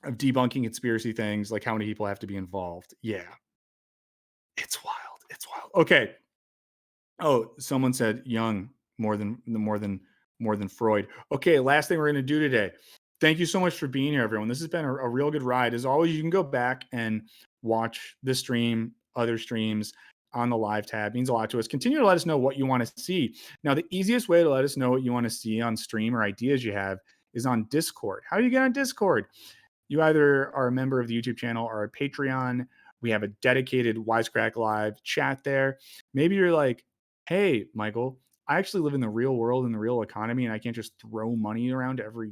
of debunking conspiracy things, like how many people have to be involved. Yeah. It's wild. It's wild. Okay. Oh, someone said Jung more than Freud. Okay, last thing we're going to do today. Thank you so much for being here, everyone. This has been a real good ride. As always, you can go back and watch this stream, other streams on the live tab. It means a lot to us. Continue to let us know what you want to see. Now, the easiest way to let us know what you want to see on stream or ideas you have is on Discord. How do you get on Discord? You either are a member of the YouTube channel or a Patreon. We have a dedicated Wisecrack Live chat there. Maybe you're like, hey, Michael, I actually live in the real world, in the real economy, and I can't just throw money around to every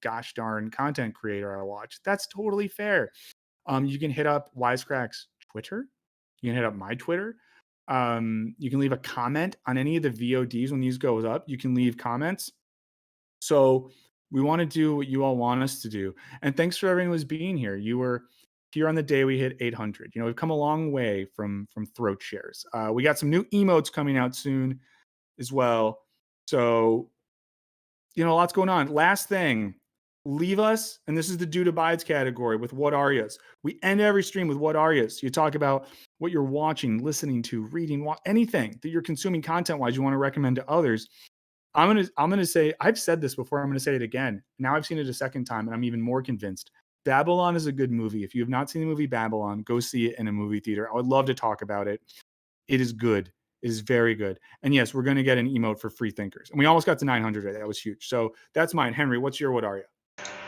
gosh darn content creator I watch. That's totally fair. You can hit up Wisecrack's Twitter. You can hit up my Twitter. You can leave a comment on any of the VODs when these goes up. You can leave comments. So we want to do what you all want us to do. And thanks for everyone who's being here. You were here on the day we hit 800. You know, we've come a long way from throat shares. We got some new emotes coming out soon as well. So, you know, lots going on. Last thing, leave us, and this is the Dude Abides category with what are yous. We end every stream with what are yous. You talk about what you're watching, listening to, reading, anything that you're consuming content-wise you want to recommend to others. I'm gonna say, I've said this before, I'm gonna say it again. Now I've seen it a second time, and I'm even more convinced. Babylon is a good movie. If you have not seen the movie Babylon, go see it in a movie theater. I would love to talk about it. It is good. It is very good. And yes, we're going to get an emote for free thinkers. And we almost got to 900 right? That was huge. So that's mine. Henry, what's your what are you?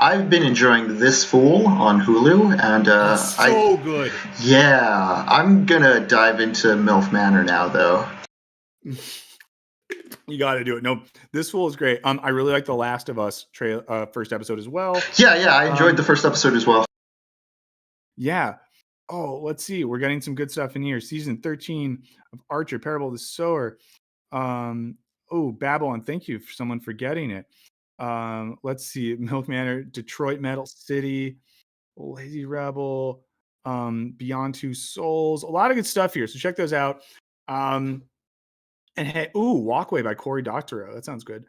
I've been enjoying This Fool on Hulu, and so good. Yeah, I'm gonna dive into MILF Manor now, though. You got to do it. No, This Fool is great. I really like The Last of Us first episode as well. Yeah, I enjoyed the first episode as well. Yeah. Oh, let's see. We're getting some good stuff in here. Season 13 of Archer, Parable of the Sower. Babylon. Thank you for someone for getting it. Let's see. Milf Manor, Detroit Metal City, Lazy Rebel, Beyond Two Souls. A lot of good stuff here. So check those out. And hey, Walkway by Cory Doctorow. That sounds good.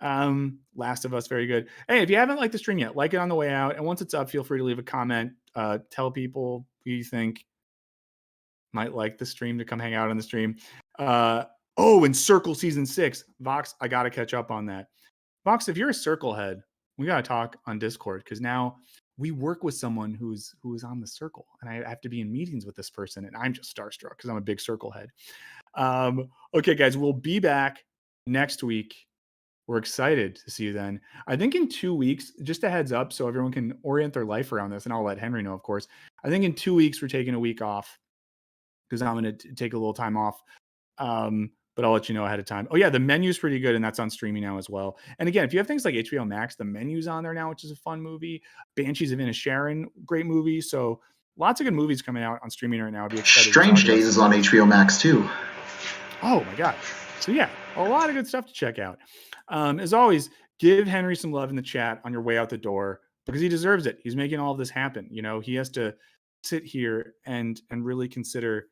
Last of Us, very good. Hey, if you haven't liked the stream yet, like it on the way out. And once it's up, feel free to leave a comment. Tell people who you think might like the stream to come hang out on the stream. And Circle season 6, Vox. I got to catch up on that. Vox, if you're a Circle head, we got to talk on Discord because now we work with someone who is on the Circle, and I have to be in meetings with this person, and I'm just starstruck because I'm a big Circle head. Okay, guys, we'll be back next week. We're excited to see you then. I think in 2 weeks, just a heads up so everyone can orient their life around this, and I'll let Henry know, of course. I think in 2 weeks, we're taking a week off because I'm going to take a little time off. But I'll let you know ahead of time. Oh, yeah, the menu's pretty good, and that's on streaming now as well. And again, if you have things like HBO Max, the menu's on there now, which is a fun movie. Banshees of Inisherin, great movie. So lots of good movies coming out on streaming right now. I'd be excited. Strange Days is on HBO Max, too. Oh, my God. So, yeah, a lot of good stuff to check out. As always, give Henry some love in the chat on your way out the door because he deserves it. He's making all of this happen. You know, he has to sit here and really consider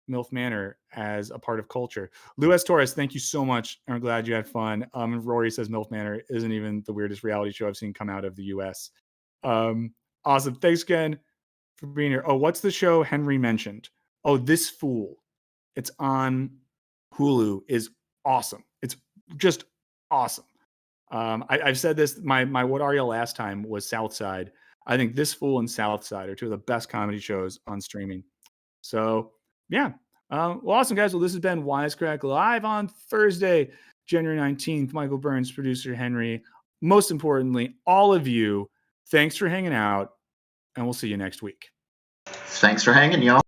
Milf Manor as a part of culture. Luis Torres, thank you so much. I'm glad you had fun. Rory says Milf Manor isn't even the weirdest reality show I've seen come out of the US. Awesome. Thanks again for being here. Oh, what's the show Henry mentioned? Oh, This Fool. It's on Hulu. Is awesome. It's just awesome. I've said this. My What Are You last time was Southside. I think This Fool and Southside are two of the best comedy shows on streaming. So yeah. Well, awesome, guys. Well, this has been Wisecrack Live on Thursday, January 19th. Michael Burns, producer Henry. Most importantly, all of you, thanks for hanging out, and we'll see you next week. Thanks for hanging, y'all.